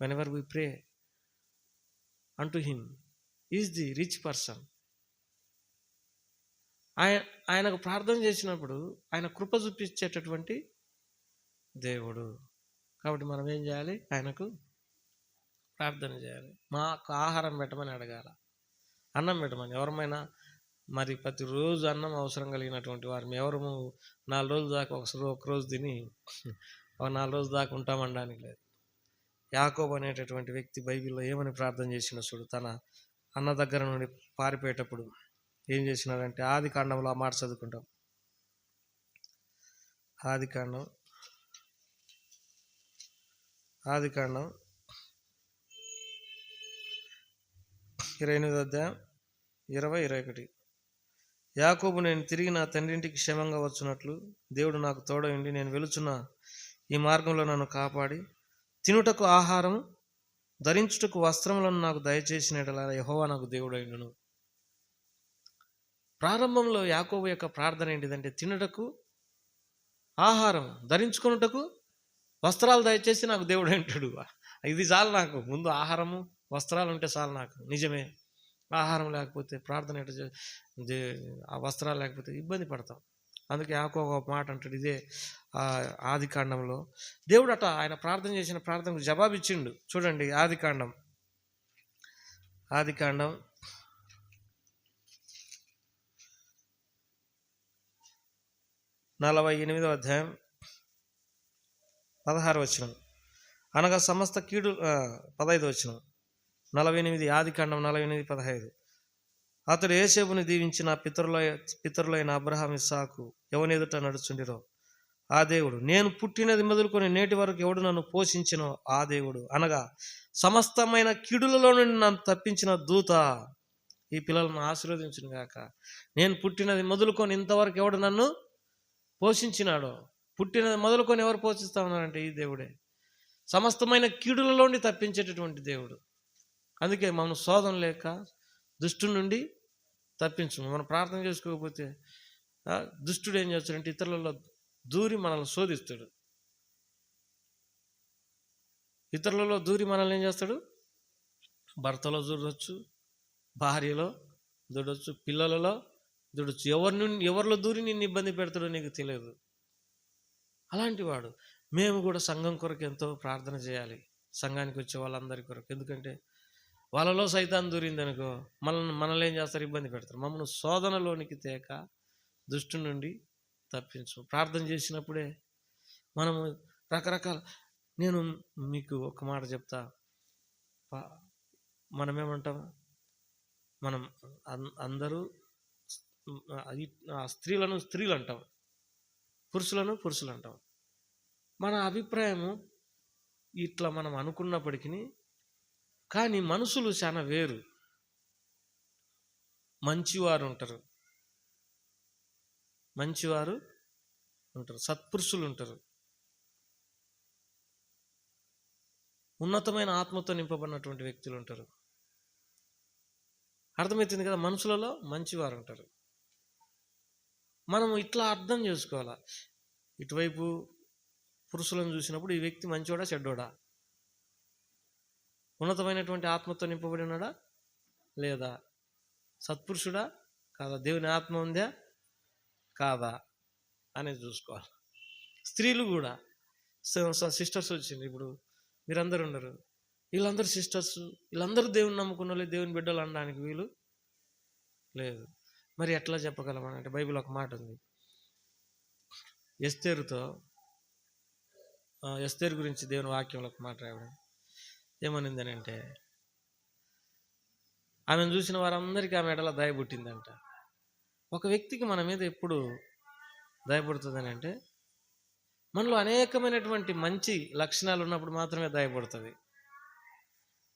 Whenever we pray unto him is the rich person. ఆయనకు ప్రార్థన చేసినప్పుడు ఆయన కృప చూపించేటటువంటి దేవుడు. కాబట్టి మనం ఏం చేయాలి? ఆయనకు ప్రార్థన చేయాలి. మాకు ఆహారం పెట్టమని అడగాల, అన్నం పెట్టమని. ఎవరమైనా మరి ప్రతిరోజు అన్నం అవసరం కలిగినటువంటి వారు ఎవరు 4 రోజుల దాకా ఒక రోజు తిని ఒక 4 రోజుల దాకా ఉంటామనడానికి లేదు. యాకోబు అనేటటువంటి వ్యక్తి బైబిల్లో ఏమని ప్రార్థన చేసినా చూడు, తన అన్న దగ్గర నుండి పారిపోయేటప్పుడు ఏం చేసినాడంటే, ఆది కాండంలో ఆ మాట చదువుకుంటాం. ఆది కాండం 28వ అధ్యాయం 20-21. యాకోబు, నేను తిరిగి నా తండ్రింటికి క్షేమంగా వచ్చున్నట్లు దేవుడు నాకు తోడయుండి నేను వెలుచున్న ఈ మార్గంలో నన్ను కాపాడి తినుటకు ఆహారం, ధరించుటకు వస్త్రములను నాకు దయచేసినట్లా యెహోవా నాకు దేవుడైండును. ప్రారంభంలో యాకోబు యొక్క ప్రార్థన ఏంటిదంటే, తినుటకు ఆహారం, ధరించుకున్నటకు వస్త్రాలు దయచేసి నాకు దేవుడు అంటాడు. ఇది చాలు నాకు, ముందు ఆహారము వస్త్రాలు ఉంటే చాలు నాకు. నిజమే, ఆహారం లేకపోతే ప్రార్థన ఆ వస్త్రాలు లేకపోతే ఇబ్బంది పడతాం. అందుకే యాకోబు ఒక మాట అంటాడు, ఇదే ఆది కాండంలో. దేవుడు ఆయన ప్రార్థన చేసిన ప్రార్థనకు జవాబు ఇచ్చిండు. చూడండి, ఆది కాండం 48వ అధ్యాయం 16వ వచనం. అనగా సమస్త కీడు 15వ వచనం. 48, ఆది కాండం 48-15. అతడు యోసేపుని దీవించిన పితరులైన అబ్రహాం, ఇస్సాకు ఎవని ఎదుట నడుచుండిరో ఆ దేవుడు, నేను పుట్టినది మొదలుకొని నేటి వరకు ఎవడు నన్ను పోషించినో ఆ దేవుడు, అనగా సమస్తమైన కీడులలో నుండి నన్ను తప్పించిన దూత ఈ పిల్లలను ఆశీర్వదించును గాక. నేను పుట్టినది మొదలుకొని ఇంతవరకు ఎవడు నన్ను పోషించినాడో, పుట్టినది మొదలుకొని ఎవరు పోషిస్తా ఉన్నారంటే ఈ దేవుడే. సమస్తమైన కీడులలో నుండి తప్పించేటటువంటి దేవుడు. అందుకే మనం శోధన లేక దుష్టుడి నుండి తప్పించు. మనం ప్రార్థన చేసుకోకపోతే దుష్టుడు ఏం చేస్తాడంటే ఇతరులలో దూరి మనల్ని శోధిస్తాడు. ఇతరులలో దూరి మనల్ని ఏం చేస్తాడు? భర్తలో చూడవచ్చు, భార్యలో చూడవచ్చు, పిల్లలలో చూడవచ్చు. ఎవరిలో దూరి నిన్ను ఇబ్బంది పెడతాడో నీకు తెలియదు. అలాంటి వాడు. మేము కూడా సంఘం కొరకు ఎంతో ప్రార్థన చేయాలి, సంఘానికి వచ్చే వాళ్ళందరి కొరకు. ఎందుకంటే వాళ్ళలో సైతాన్ దూరిందనుకో మనల్ని ఏం చేస్తారు? ఇబ్బంది పెడతారు. మమ్మల్ని శోధనలోనికి తేక దుష్టు నుండి తప్పించు. ప్రార్థన చేసినప్పుడే మనము రకరకాల. నేను మీకు ఒక మాట చెప్తా. మనమేమంటాం? మనం అందరూ స్త్రీలను స్త్రీలు అంటాం, పురుషులను పురుషులు అంటాం. మన అభిప్రాయము ఇట్లా మనం అనుకున్నప్పటికీ కానీ మనుషులు చాలా వేరు. మంచివారు ఉంటారు, సత్పురుషులు ఉంటారు, ఉన్నతమైన ఆత్మతో నింపబడినటువంటి వ్యక్తులు ఉంటారు. అర్థమవుతుంది కదా? మనుషులలో మంచివారు ఉంటారు. మనం ఇట్లా అర్థం చేసుకోవాలా. ఇటువైపు పురుషులను చూసినప్పుడు ఈ వ్యక్తి మంచివాడా చెడ్డోడా, ఉన్నతమైనటువంటి ఆత్మతో నింపబడి ఉన్నాడా లేదా, సత్పురుషుడా కాదా, దేవుని ఆత్మ ఉందా కాదా అనేది చూసుకోవాలి. స్త్రీలు కూడా సిస్టర్స్ వచ్చింది, ఇప్పుడు మీరందరూ ఉన్నారు, వీళ్ళందరూ సిస్టర్స్, వీళ్ళందరూ దేవుని నమ్ముకున్న వాళ్ళు, దేవుని బిడ్డలు అనడానికి వీలు లేదు. మరి ఎట్లా చెప్పగలమని బైబిల్ ఒక మాట ఉంది. ఎస్తేరు గురించి దేవుని వాక్యంలో ఒక మాట రాయడం ఏమనిందని అంటే, ఆమెను చూసిన వారందరికీ ఆమె ఎడల దయ పుట్టిందంట. ఒక వ్యక్తికి మన మీద ఎప్పుడు దయ పుడుతుందని అంటే, మనలో అనేకమైనటువంటి మంచి లక్షణాలు ఉన్నప్పుడు మాత్రమే దయ పుడుతుంది.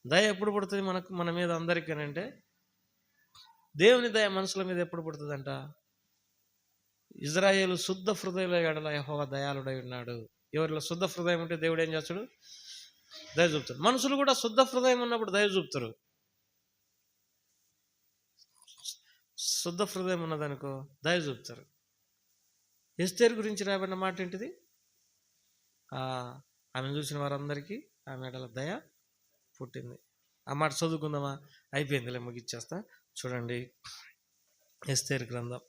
దయ ఎప్పుడు పుడుతుంది మన మీద అందరికీ అంటే, దేవుని దయ మనుషుల మీద ఎప్పుడు పుడుతుందంట, ఇజ్రాయేలు శుద్ధ హృదయుల ఎడల యెహోవా దయాళుడై ఉన్నాడు. ఎవరిలో శుద్ధ హృదయం ఉంటే దేవుడు ఏం చేస్తాడు, దయ చూపుతాడు. మనుషులు కూడా శుద్ధ హృదయం ఉన్నప్పుడు దయ చూపుతారు. శుద్ధ హృదయం ఉన్నదనుకో దయ చూపుతారు. ఎస్తేరు గురించి రాబడిన మాట ఏంటిది, ఆమెను చూసిన వారందరికీ ఆమె ఎడల దయ పుట్టింది. ఆ మాట చదువుకుందామా? అయిపోయిందిలే, ముగిచ్చేస్తా. చూడండి, ఎస్తేరు గ్రంథం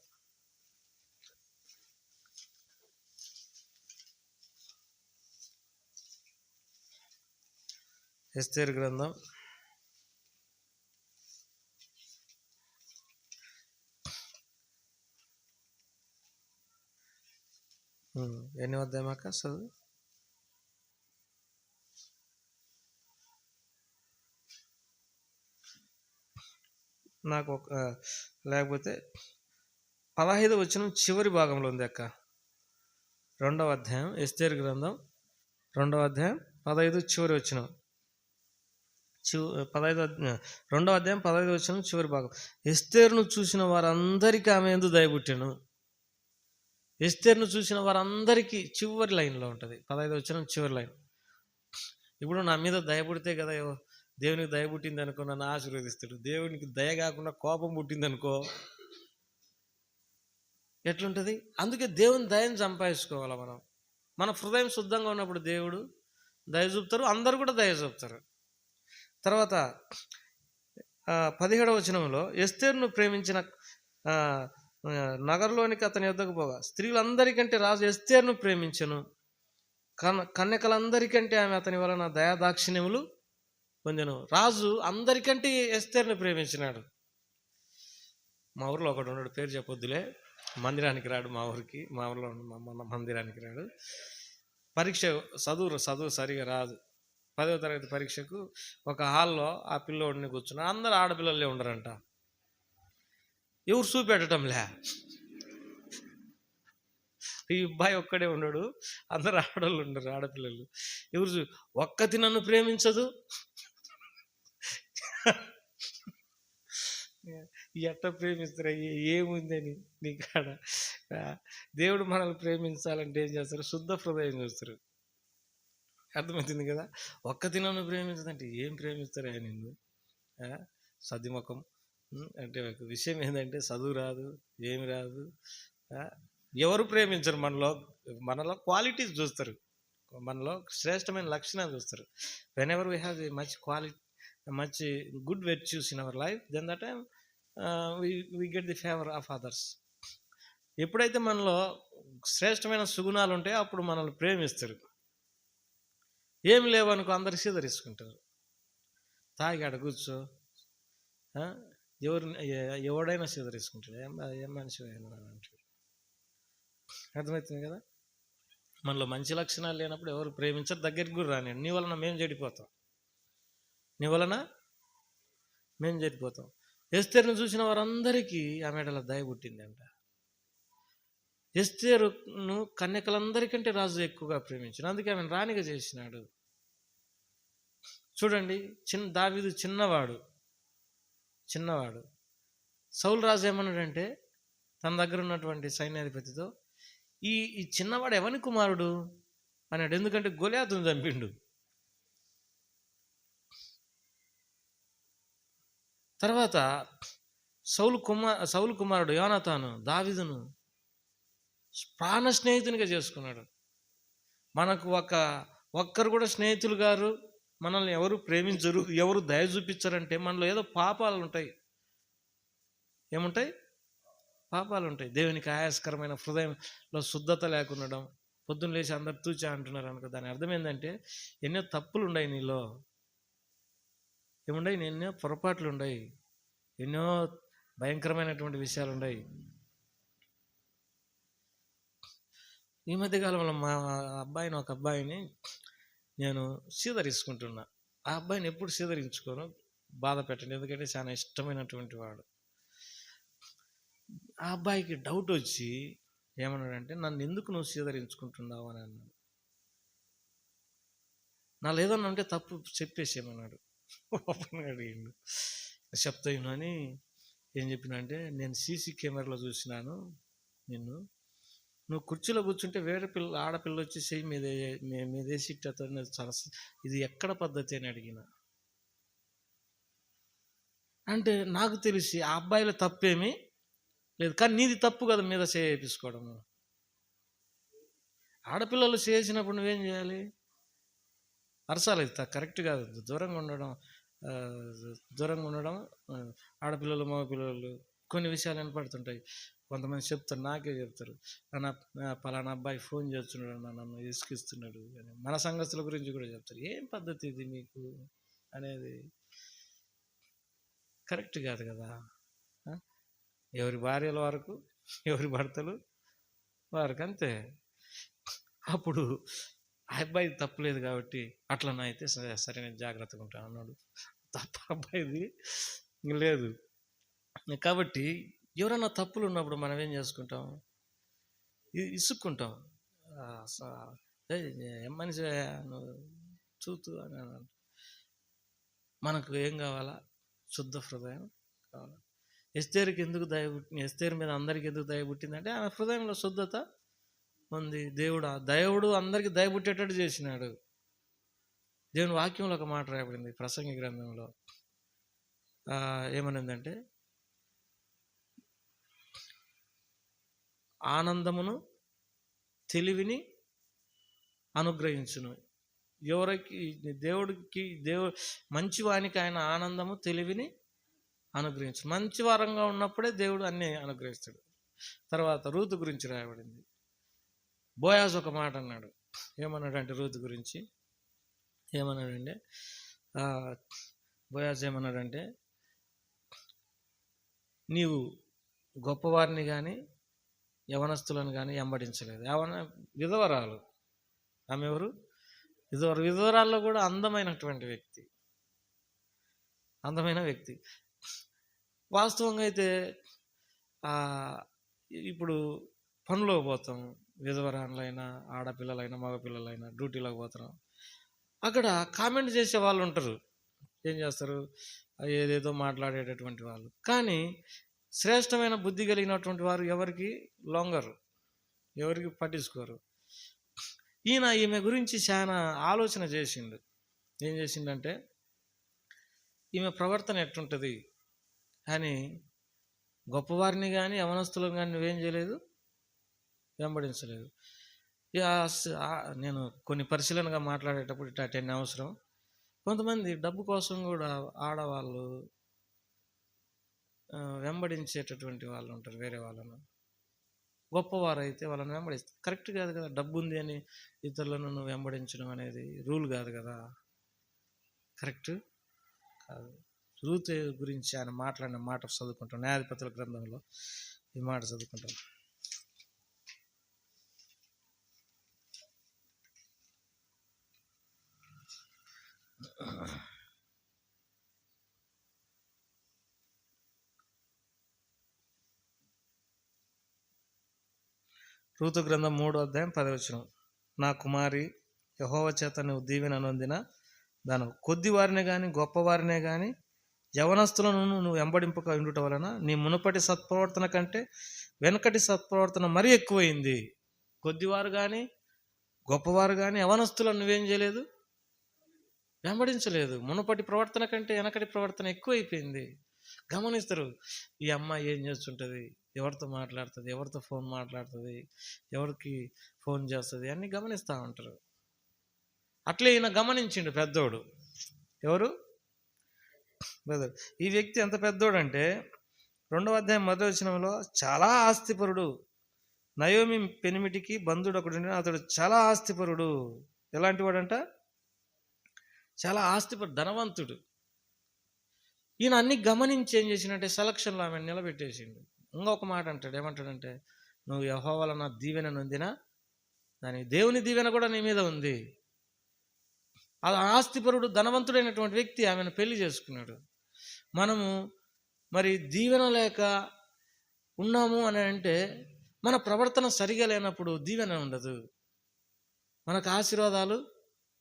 ఎన్ని అధ్యాయమాక చదువు. నాకు లేకపోతే 15వ వచనం చివరి భాగంలో ఉంది అక్క. 2వ అధ్యాయం ఎస్తేరు గ్రంథం 2వ అధ్యాయం 15 చివరి వచనం. 2వ అధ్యాయం 15వ వచనం చివరి భాగం. ఎస్తేరును చూసిన వారందరికీ ఆమె యందు దయ పుట్టెను. ఎస్తేరును చూసిన వారందరికీ చివరి లైన్లో ఉంటుంది, 15వ వచనం చివరి లైన్. ఇప్పుడు నా మీద దయ పుడితే కదా దేవునికి దయ పుట్టింది అనుకో, నన్ను ఆశీర్వదిస్తాడు. దేవునికి దయ కాకుండా కోపం పుట్టింది అనుకో ఎట్లుంటుంది? అందుకే దేవుని దయని సంపాదించుకోవాలి మనం. మన హృదయం శుద్ధంగా ఉన్నప్పుడు దేవుడు దయ చూపుతారు, అందరూ కూడా దయ చూపుతారు. తర్వాత 17వ వచనంలో, ఎస్తేరును ప్రేమించిన నగరంలోనికి అతని యొద్దకు పోగా స్త్రీలందరికంటే రాజు ఎస్తేరును ప్రేమించెను, కన్యకలందరికంటే ఆమె అతని వలన దయాదాక్షిణ్యములు పొందెను. రాజు అందరికంటే ఎస్తేరును ప్రేమించినాడు. మా ఊర్లో ఒకడు ఉన్నాడు, పేరు చెప్పొద్దులే, మందిరానికి రాడు, మా ఊర్లో మన మందిరానికి రాడు. పరీక్ష చదువు సరిగా రాదు. 10వ తరగతి పరీక్షకు ఒక హాల్లో ఆ పిల్లోడిని కూర్చున్నాడు. అందరు ఆడపిల్లలే ఉండరంట. ఎవరు చూపెట్టడంలే, ఈ అబ్బాయి ఒక్కడే ఉన్నాడు, అందరు ఆడవాళ్ళు ఉండరు, ఆడపిల్లలు. ఎవరు ఒక్కతి నన్ను ప్రేమించదు, ఎట్ట ప్రేమిస్తారా, ఏముందని నీ కాడ. దేవుడు మనల్ని ప్రేమించాలంటే ఏం చేస్తారు, శుద్ధ హృదయం చూస్తారు. అర్థమవుతుంది కదా? ఒక్కతి నన్ను ప్రేమించదంటే ఏం ప్రేమిస్తారా నిన్ను, సద్దిముఖం అంటే. ఒక విషయం ఏంటంటే, చదువు రాదు, ఏమి రాదు, ఎవరు ప్రేమించరు. మనలో క్వాలిటీస్ చూస్తారు, మనలో శ్రేష్టమైన లక్షణాలు చూస్తారు. Whenever we have much good virtues in our life, then that time we get the favor of others. ఎప్పుడైతే మనలో శ్రేష్టమైన సుగుణాలు ఉంటాయో అప్పుడు మనల్ని ప్రేమిస్తారు. ఏమి లేవనుకో అందరు సీదరించుకుంటారు. తాగాడ కూర్చో, ఎవడైనా సీదరించుకుంటాడు, ఏం మనిషి అంటాడు. అర్థమవుతుంది కదా? మనలో మంచి లక్షణాలు లేనప్పుడు ఎవరు ప్రేమించరు, దగ్గరికి కూడా రాని. నీ వలన మేము చెడిపోతాం. ఎస్తేరును చూసిన వారందరికీ ఆమె ఎడల దయ పుట్టిందంట. ఎస్తేరును కన్యకలందరికంటే రాజు ఎక్కువగా ప్రేమించాడు, అందుకే ఆమెను రాణిగా చేసినాడు. చూడండి, దావీదు చిన్నవాడు. సౌలు రాజు ఏమన్నాడంటే తన దగ్గర ఉన్నటువంటి సైన్యాధిపతితో, ఈ చిన్నవాడు ఎవని కుమారుడు అన్నాడు. ఎందుకంటే గొలియాతును చంపిండు. తర్వాత సౌలు కుమారుడు యోనాతాను దావీదును ప్రాణ స్నేహితునిగా చేసుకున్నాడు. మనకు ఒక్కరు కూడా స్నేహితులు గారు, మనల్ని ఎవరు ప్రేమించరు, ఎవరు దయ చూపించరంటే మనలో ఏదో పాపాలు ఉంటాయి. ఏముంటాయి? పాపాలు ఉంటాయి. దేవునికి ఆయాస్కరమైన హృదయంలో శుద్ధత లేకుండడం, పొద్దున్న లేచి అందరు తూచా అంటున్నారు అనుకో, దాని అర్థం ఏంటంటే ఎన్నో తప్పులు ఉన్నాయి నీలో. ఏముండయి? ఎన్నో పొరపాట్లు ఉన్నాయి, ఎన్నో భయంకరమైనటువంటి విషయాలు ఉన్నాయి. ఈ మధ్యకాలంలో మా ఒక అబ్బాయిని నేను సీదరించుకుంటున్నా. ఆ అబ్బాయిని ఎప్పుడు సీదరించుకోను, బాధ పెట్టండి, ఎందుకంటే చాలా ఇష్టమైనటువంటి వాడు. ఆ అబ్బాయికి డౌట్ వచ్చి ఏమన్నాడంటే, నన్ను ఎందుకు నువ్వు సీదరించుకుంటున్నావు అని అన్నాడు. నాలో ఏదన్నా ఉంటే తప్పు చెప్పేసేమన్నాడు. అడిగిండు. చెప్తాను అని ఏం చెప్పినంటే, నేను సీసీ కెమెరాలో చూసినాను నిన్ను, నువ్వు కుర్చీలో కూర్చుంటే వేరే ఆడపిల్ల వచ్చి చెయ్యి మీదేసి ఇది ఎక్కడ పద్ధతి అని అడిగిన. అంటే నాకు తెలిసి ఆ అబ్బాయిలో తప్పేమీ లేదు, కానీ నీది తప్పు కదా మీద చేయించుకోవడము. ఆడపిల్లలు చేసినప్పుడు నువ్వేం చేయాలి? అరసాలి, కరెక్ట్ కాదు. దూరంగా ఉండడం ఆడపిల్లలు మగపిల్లలు కొన్ని విషయాలు వినపడుతుంటాయి. కొంతమంది చెప్తారు, నాకే చెప్తారు, పలానా అబ్బాయి ఫోన్ చేస్తున్నాడు, నన్ను ఇసుకిస్తున్నాడు అని. మన సంగతుల గురించి కూడా చెప్తారు. ఏం పద్ధతి ఇది మీకు అనేది కరెక్ట్ కాదు కదా. ఎవరి భార్యల వరకు, ఎవరి భర్తలు వారికి, అంతే. అప్పుడు ఆ అబ్బాయి తప్పులేదు కాబట్టి అట్లనైతే సరే నేను జాగ్రత్తగా ఉంటాను అన్నాడు. తప్ప అబ్బాయిది లేదు. కాబట్టి ఎవరన్నా తప్పులు ఉన్నప్పుడు మనం ఏం చేసుకుంటాం? ఇసుక్కుంటాం. ఏం మనిషి నువ్వు చూతూ అని అన్నాడు. మనకు ఏం కావాలా? శుద్ధ హృదయం కావాలి. ఎస్తేరుకి ఎందుకు ఎస్తేరు మీద అందరికి ఎందుకు దయ పుట్టిందంటే ఆమె హృదయంలో శుద్ధత ఉంది. దేవుడు అందరికి దయ పుట్టేటట్టు చేసినాడు. దేవుని వాక్యంలో ఒక మాట రాయబడింది, ప్రసంగి గ్రంథంలో. ఏమనిందంటే, ఆనందమును తెలివిని అనుగ్రహించును. ఎవరికి? మంచివానికి ఆయన ఆనందము తెలివిని అనుగ్రహించు. మంచి వారంగా ఉన్నప్పుడే దేవుడు అన్నీ అనుగ్రహిస్తాడు. తర్వాత రూతు గురించి రాయబడింది. బోయాజు ఒక మాట అన్నాడు. ఏమన్నాడంటే రూతు గురించి ఏమన్నాడంటే, బోయాజు ఏమన్నాడంటే, నీవు గొప్పవారిని కానీ యవనస్తులను కానీ వెంబడించలేదు. విధవరాలు. ఆమె ఎవరు? విధవరాల్లో కూడా అందమైన వ్యక్తి. వాస్తవంగా అయితే ఇప్పుడు పనిలో పోతాం, విధవరాలైనా ఆడపిల్లలైనా మగపిల్లలైనా డ్యూటీలోకి పోతున్నాం. అక్కడ కామెంట్ చేసే వాళ్ళు ఉంటారు. ఏం చేస్తారు? ఏదేదో మాట్లాడేటటువంటి వాళ్ళు. కానీ శ్రేష్టమైన బుద్ధి కలిగినటువంటి వారు ఎవరికి లొంగరు, ఎవరికి పట్టించుకోరు. ఈమె గురించి చాలా ఆలోచన చేసిండు. ఏం చేసిండంటే, ఈమె ప్రవర్తన ఎట్టుంటుంది అని గొప్పవారిని కానీ యవనస్తులను కానీ నువ్వేం చేయలేదు, వెంబడించలేదు. నేను కొన్ని పరిశీలనగా మాట్లాడేటప్పుడు ఇట్లా అటెండ్ అవసరం. కొంతమంది డబ్బు కోసం కూడా ఆడవాళ్ళు వెంబడించేటటువంటి వాళ్ళు ఉంటారు వేరే వాళ్ళను. గొప్పవారు అయితే వాళ్ళని వెంబడిస్తారు. కరెక్ట్ కాదు కదా. డబ్బు ఉంది అని ఇతరులను నువ్వు వెంబడించడం అనేది రూల్ కాదు కదా, కరెక్ట్ కాదు. రూతు గురించి ఆయన మాట్లాడిన మాట చదువుకుంటాం, న్యాయాధిపతుల గ్రంథంలో ఈ మాట చదువుకుంటాం. రూతు గ్రంథం 3వ అధ్యాయం 10వ వచనం. నా కుమారి, యెహోవా చేత నువ్వు దీవెన నొందిన దాని కొద్ది వారినే కానీ గొప్పవారినే కానీ యవనస్తులను నువ్వు వెంబడింపక ఉండుట వలన నీ మునుపటి సత్ప్రవర్తన కంటే వెనకటి సత్ప్రవర్తన మరీ ఎక్కువైంది. కొద్దివారు కానీ గొప్పవారు కానీ యవనస్తులను నువ్వేం చేయలేదు, వెంబడించలేదు. మునుపటి ప్రవర్తన కంటే వెనకటి ప్రవర్తన ఎక్కువైపోయింది. గమనిస్తారు, ఈ అమ్మాయి ఏం చేస్తుంటుంది, ఎవరితో మాట్లాడుతుంది, ఎవరితో ఫోన్ మాట్లాడుతుంది, ఎవరికి ఫోన్ చేస్తుంది అన్నీ గమనిస్తూ ఉంటారు. అట్లే ఈయన గమనించిండు పెద్దోడు. ఎవరు? బ్రదర్. ఈ వ్యక్తి ఎంత పెద్దోడు అంటే 2వ అధ్యాయం 1వ వచనంలో చాలా ఆస్తిపరుడు, నయోమి పెనిమిటికి బంధుడు ఒకడు, అతడు చాలా ఆస్తిపరుడు. ఎలాంటి వాడంట? చాలా ఆస్తిపరుడు, ధనవంతుడు. ఈయన అన్ని గమనించి ఏం చేసిండంటే సెలక్షన్లో ఆమె నిలబెట్టేసిండు. ఇంకొక మాట అంటాడు, ఏమంటాడంటే, నువ్వు యెహోవా వలన దీవెన నొందినా దాని దేవుని దీవెన కూడా నీ మీద ఉంది. ఆ ఆస్తిపరుడు ధనవంతుడైనటువంటి వ్యక్తి ఆమెను పెళ్లి చేసుకున్నాడు. మనము మరి దీవెన లేక ఉన్నాము అని అంటే మన ప్రవర్తన సరిగా లేనప్పుడు దీవెన ఉండదు, మనకు ఆశీర్వాదాలు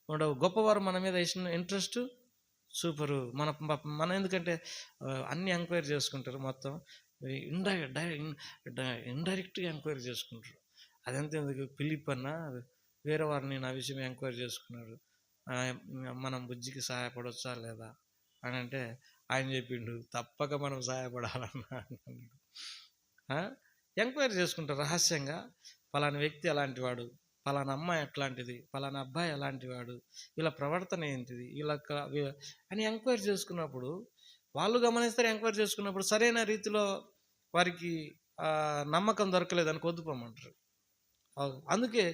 ఉండవు. గొప్పవారు మన మీద ఇంట్రెస్ట్ సూపరు. మన ఎందుకంటే అన్ని ఎంక్వైరీ చేసుకుంటారు, మొత్తం ఇండైరెక్ట్గా ఎంక్వైరీ చేసుకుంటారు. అదంతా ఎందుకు, ఫిలిప్ అన్న వేరే వారిని నా విషయం ఎంక్వైరీ చేసుకున్నాడు, మనం బుజ్జికి సహాయపడవచ్చా లేదా అని అంటే ఆయన చెప్పిండు, తప్పక మనం సహాయపడాలన్నా అన్నాడు. ఎంక్వైరీ చేసుకుంటారు రహస్యంగా, పలానా వ్యక్తి అలాంటి వాడు, పలానా అమ్మాయి ఎట్లాంటిది, పలానా అబ్బాయి ఎలాంటి వాడు, వీళ్ళ ప్రవర్తన ఏంటిది, అని ఎంక్వైరీ చేసుకున్నప్పుడు వాళ్ళు గమనిస్తారు. ఎంక్వైరీ చేసుకున్నప్పుడు సరైన రీతిలో వారికి నమ్మకం దొరకలేదని కొద్దుపోమంటారు. అందుకే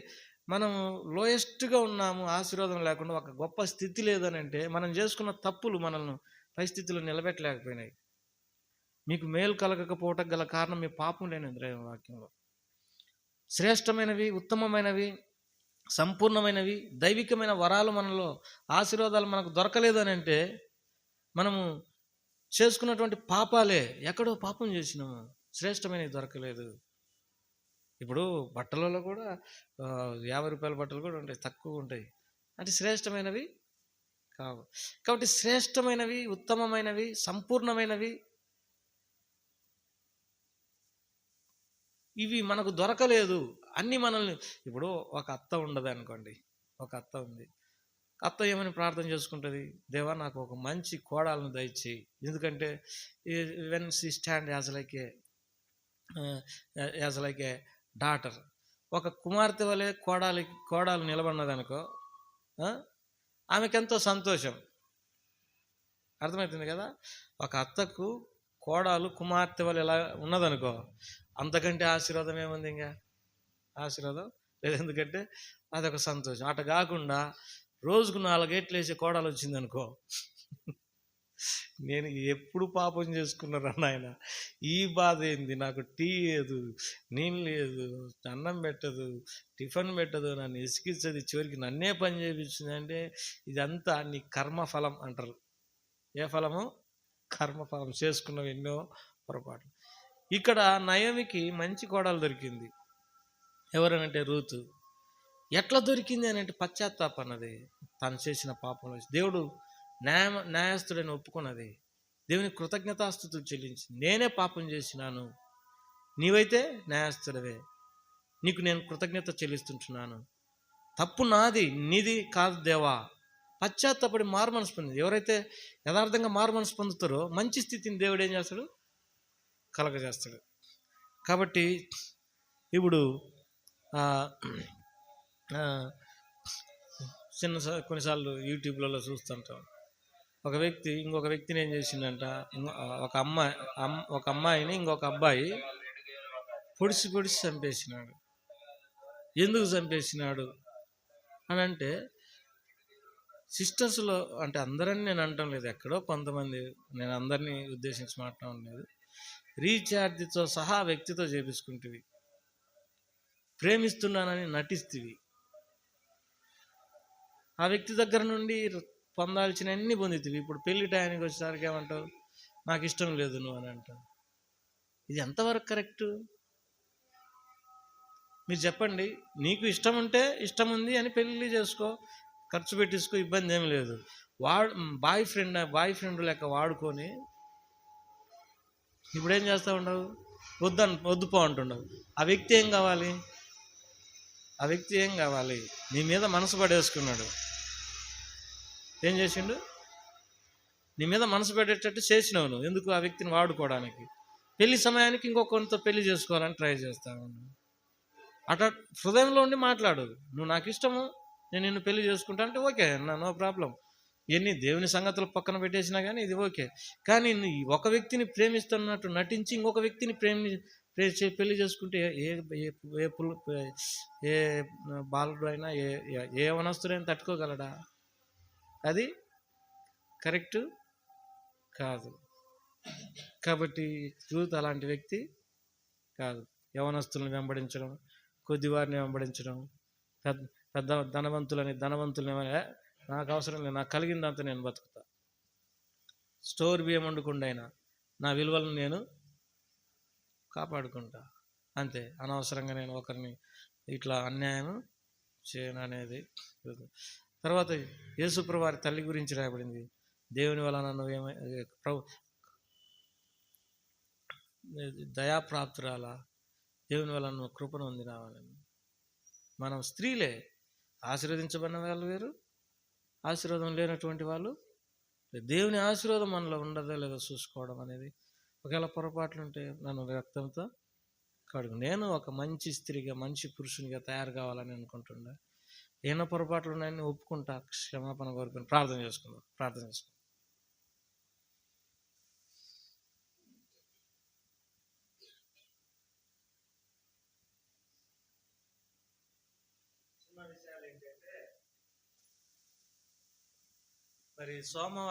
మనం లోయెస్ట్గా ఉన్నాము, ఆశీర్వాదం లేకుండా ఒక గొప్ప స్థితి లేదని అంటే మనం చేసుకున్న తప్పులు మనల్ని పరిస్థితులు నిలబెట్టలేకపోయినాయి. మీకు మేలు కలగకపోవటం గల కారణం మీ పాపం లేని వాక్యంలో. శ్రేష్టమైనవి, ఉత్తమమైనవి, సంపూర్ణమైనవి, దైవికమైన వరాలు మనలో, ఆశీర్వాదాలు మనకు దొరకలేదు అని అంటే మనము చేసుకున్నటువంటి పాపాలే. ఎక్కడో పాపం చేసినాము, శ్రేష్టమైనవి దొరకలేదు. ఇప్పుడు బట్టలలో కూడా 50 రూపాయల బట్టలు కూడా ఉంటాయి, తక్కువ ఉంటాయి, అంటే శ్రేష్టమైనవి కావు. కాబట్టి శ్రేష్టమైనవి, ఉత్తమమైనవి, సంపూర్ణమైనవి ఇవి మనకు దొరకలేదు. అన్నీ మనల్ని, ఇప్పుడు ఒక అత్త ఉండదు అనుకోండి, ఒక అత్త ఉంది, అత్త ఏమని ప్రార్థన చేసుకుంటుంది, దేవా నాకు ఒక మంచి కోడలను దయచేయి. ఎందుకంటే when she stand as like a daughter, ఒక కుమార్తె వలె కోడలు నిలబడినది అనుకో, ఆమెకెంతో సంతోషం. అర్థమవుతుంది కదా? ఒక అత్తకు కోడలు కుమార్తె వల్ల ఎలా ఉన్నదనుకో, అంతకంటే ఆశీర్వాదం ఏముంది? ఇంకా ఆశీర్వాదం లేదు. ఎందుకంటే అదొక సంతోషం. అట కాకుండా రోజుకు 4 ఏట్లు వేసే కోడలు వచ్చిందనుకో, నేను ఎప్పుడు పాపం చేసుకున్నారా నాయన, ఈ బాధ ఏంది, నాకు టీ లేదు, నీళ్ళు లేదు, అన్నం పెట్టదు, టిఫిన్ పెట్టదు, నన్ను ఇసుకిచ్చది, చివరికి నన్నే పని చేయించింది అంటే ఇదంతా నీ కర్మఫలం అంటారు. ఏ ఫలము? కర్మఫలం. చేసుకున్నవి ఎన్నో పొరపాటు. ఇక్కడ నయోమికి మంచి కోడలు దొరికింది. ఎవరనంటే రూతు. ఎట్లా దొరికింది అని అంటే పశ్చాత్తాపం అన్నది, తను చేసిన పాపంలో దేవుడు న్యాయస్థుడని ఒప్పుకున్నది, దేవుని కృతజ్ఞతాస్తుతులు చెల్లించింది. నేనే పాపం చేసినాను, నీవైతే న్యాయస్థుడవే, నీకు నేను కృతజ్ఞత చెల్లిస్తుంటున్నాను, తప్పు నాది, నీది కాదు దేవా. పశ్చాత్తాపడి మారు మనసు పొందింది. ఎవరైతే యథార్థంగా మారు మనసు పొందుతారో మంచి స్థితిని దేవుడు ఏం చేస్తాడు? కలగజేస్తాడు. కాబట్టి ఇప్పుడు కొన్నిసార్లు యూట్యూబ్లలో చూస్తుంటాం, ఒక వ్యక్తి ఇంకొక వ్యక్తిని ఏం చేసిందంట, ఒక అమ్మాయిని ఇంకొక అబ్బాయి పొడిచి చంపేసినాడు. ఎందుకు చంపేసినాడు అని అంటే, సిస్టర్స్లో అంటే అందరని నేను అనటం లేదు, ఎక్కడో కొంతమంది, నేను అందరినీ ఉద్దేశించి మాట్లాడటం లేదు, రీఛార్జ్తో సహా వ్యక్తితో చేపించుకుంటుంది, ప్రేమిస్తున్నానని నటిస్తుంది, ఆ వ్యక్తి దగ్గర నుండి పొందాల్సిన అన్ని పొందుతుంది. ఇప్పుడు పెళ్లి టైంకి వచ్చేసరికి ఏమంటావు, నాకు ఇష్టం లేదు నువ్వు అని అంటావు. ఇది ఎంతవరకు కరెక్టు? మీరు చెప్పండి. నీకు ఇష్టం ఉంటే ఇష్టం ఉంది అని పెళ్ళి చేసుకో, ఖర్చు పెట్టించుకో, ఇబ్బంది ఏమి లేదు. బాయ్ ఫ్రెండ్ లెక్క వాడుకొని ఇప్పుడేం చేస్తూ ఉండవు, వద్దు పో అంటుండవు. ఆ వ్యక్తి ఏం కావాలి? నీ మీద మనసు పడేసుకున్నాడు. ఏం చేసిండు? నీ మీద మనసు పడేటట్టు చేసినావు నువ్వు. ఎందుకు? ఆ వ్యక్తిని వాడుకోవడానికి. పెళ్లి సమయానికి ఇంకొకరితో పెళ్లి చేసుకోవాలని ట్రై చేస్తావు. అట్లా హృదయంలో ఉండి మాట్లాడు. నువ్వు నాకు ఇష్టము, నేను నిన్ను పెళ్లి చేసుకుంటా అంటే ఓకే, నో ప్రాబ్లం. ఎన్ని దేవుని సంగతులు పక్కన పెట్టేసినా కానీ ఇది ఓకే. కానీ ఒక వ్యక్తిని ప్రేమిస్తున్నట్టు నటించి ఇంకొక వ్యక్తిని పెళ్లి చేసుకుంటే ఏ బాలుడు అయినా ఏ వనస్తుడైనా తట్టుకోగలడా? అది కరెక్ట్ కాదు. కాబట్టి రూత్ అలాంటి వ్యక్తి కాదు. యవనస్తులను వెంబడించడం, కొద్దివారిని వెంబడించడం, పెద్ద ధనవంతులని నాకు అవసరం లేదు, నాకు కలిగిందంతా నేను బతుకుతా, స్టోర్ బియ్యం వండుకుండా అయినా నా విలువలను నేను కాపాడుకుంటా, అంతే. అనవసరంగా నేను ఒకరిని ఇట్లా అన్యాయం చేయను అనేది. తర్వాత యేసుప్రభు వారి తల్లి గురించి రాయబడింది. దేవుని వలన నువ్వేమై దయాప్రాప్తురాల, దేవుని వలన నువ్వు కృపను పొంది రావాలని. మనం స్త్రీలే. ఆశీర్వదించబడిన వాళ్ళు వేరు, ఆశీర్వాదం లేనటువంటి వాళ్ళు. దేవుని ఆశీర్వాదం మనలో ఉండదో లేదో చూసుకోవడం అనేది. ఒకవేళ పొరపాట్లు ఉంటే నన్ను రక్తంతో కడుగు. నేను ఒక మంచి స్త్రీగా, మంచి పురుషునిగా తయారు కావాలని అనుకుంటుండే. ఏమైనా పొరపాట్లు ఉన్నాయని ఒప్పుకుంటా, క్షమాపణ కోరుకుని ప్రార్థన చేసుకుందాం. విషయాలు ఏంటంటే, మరి సోమవారం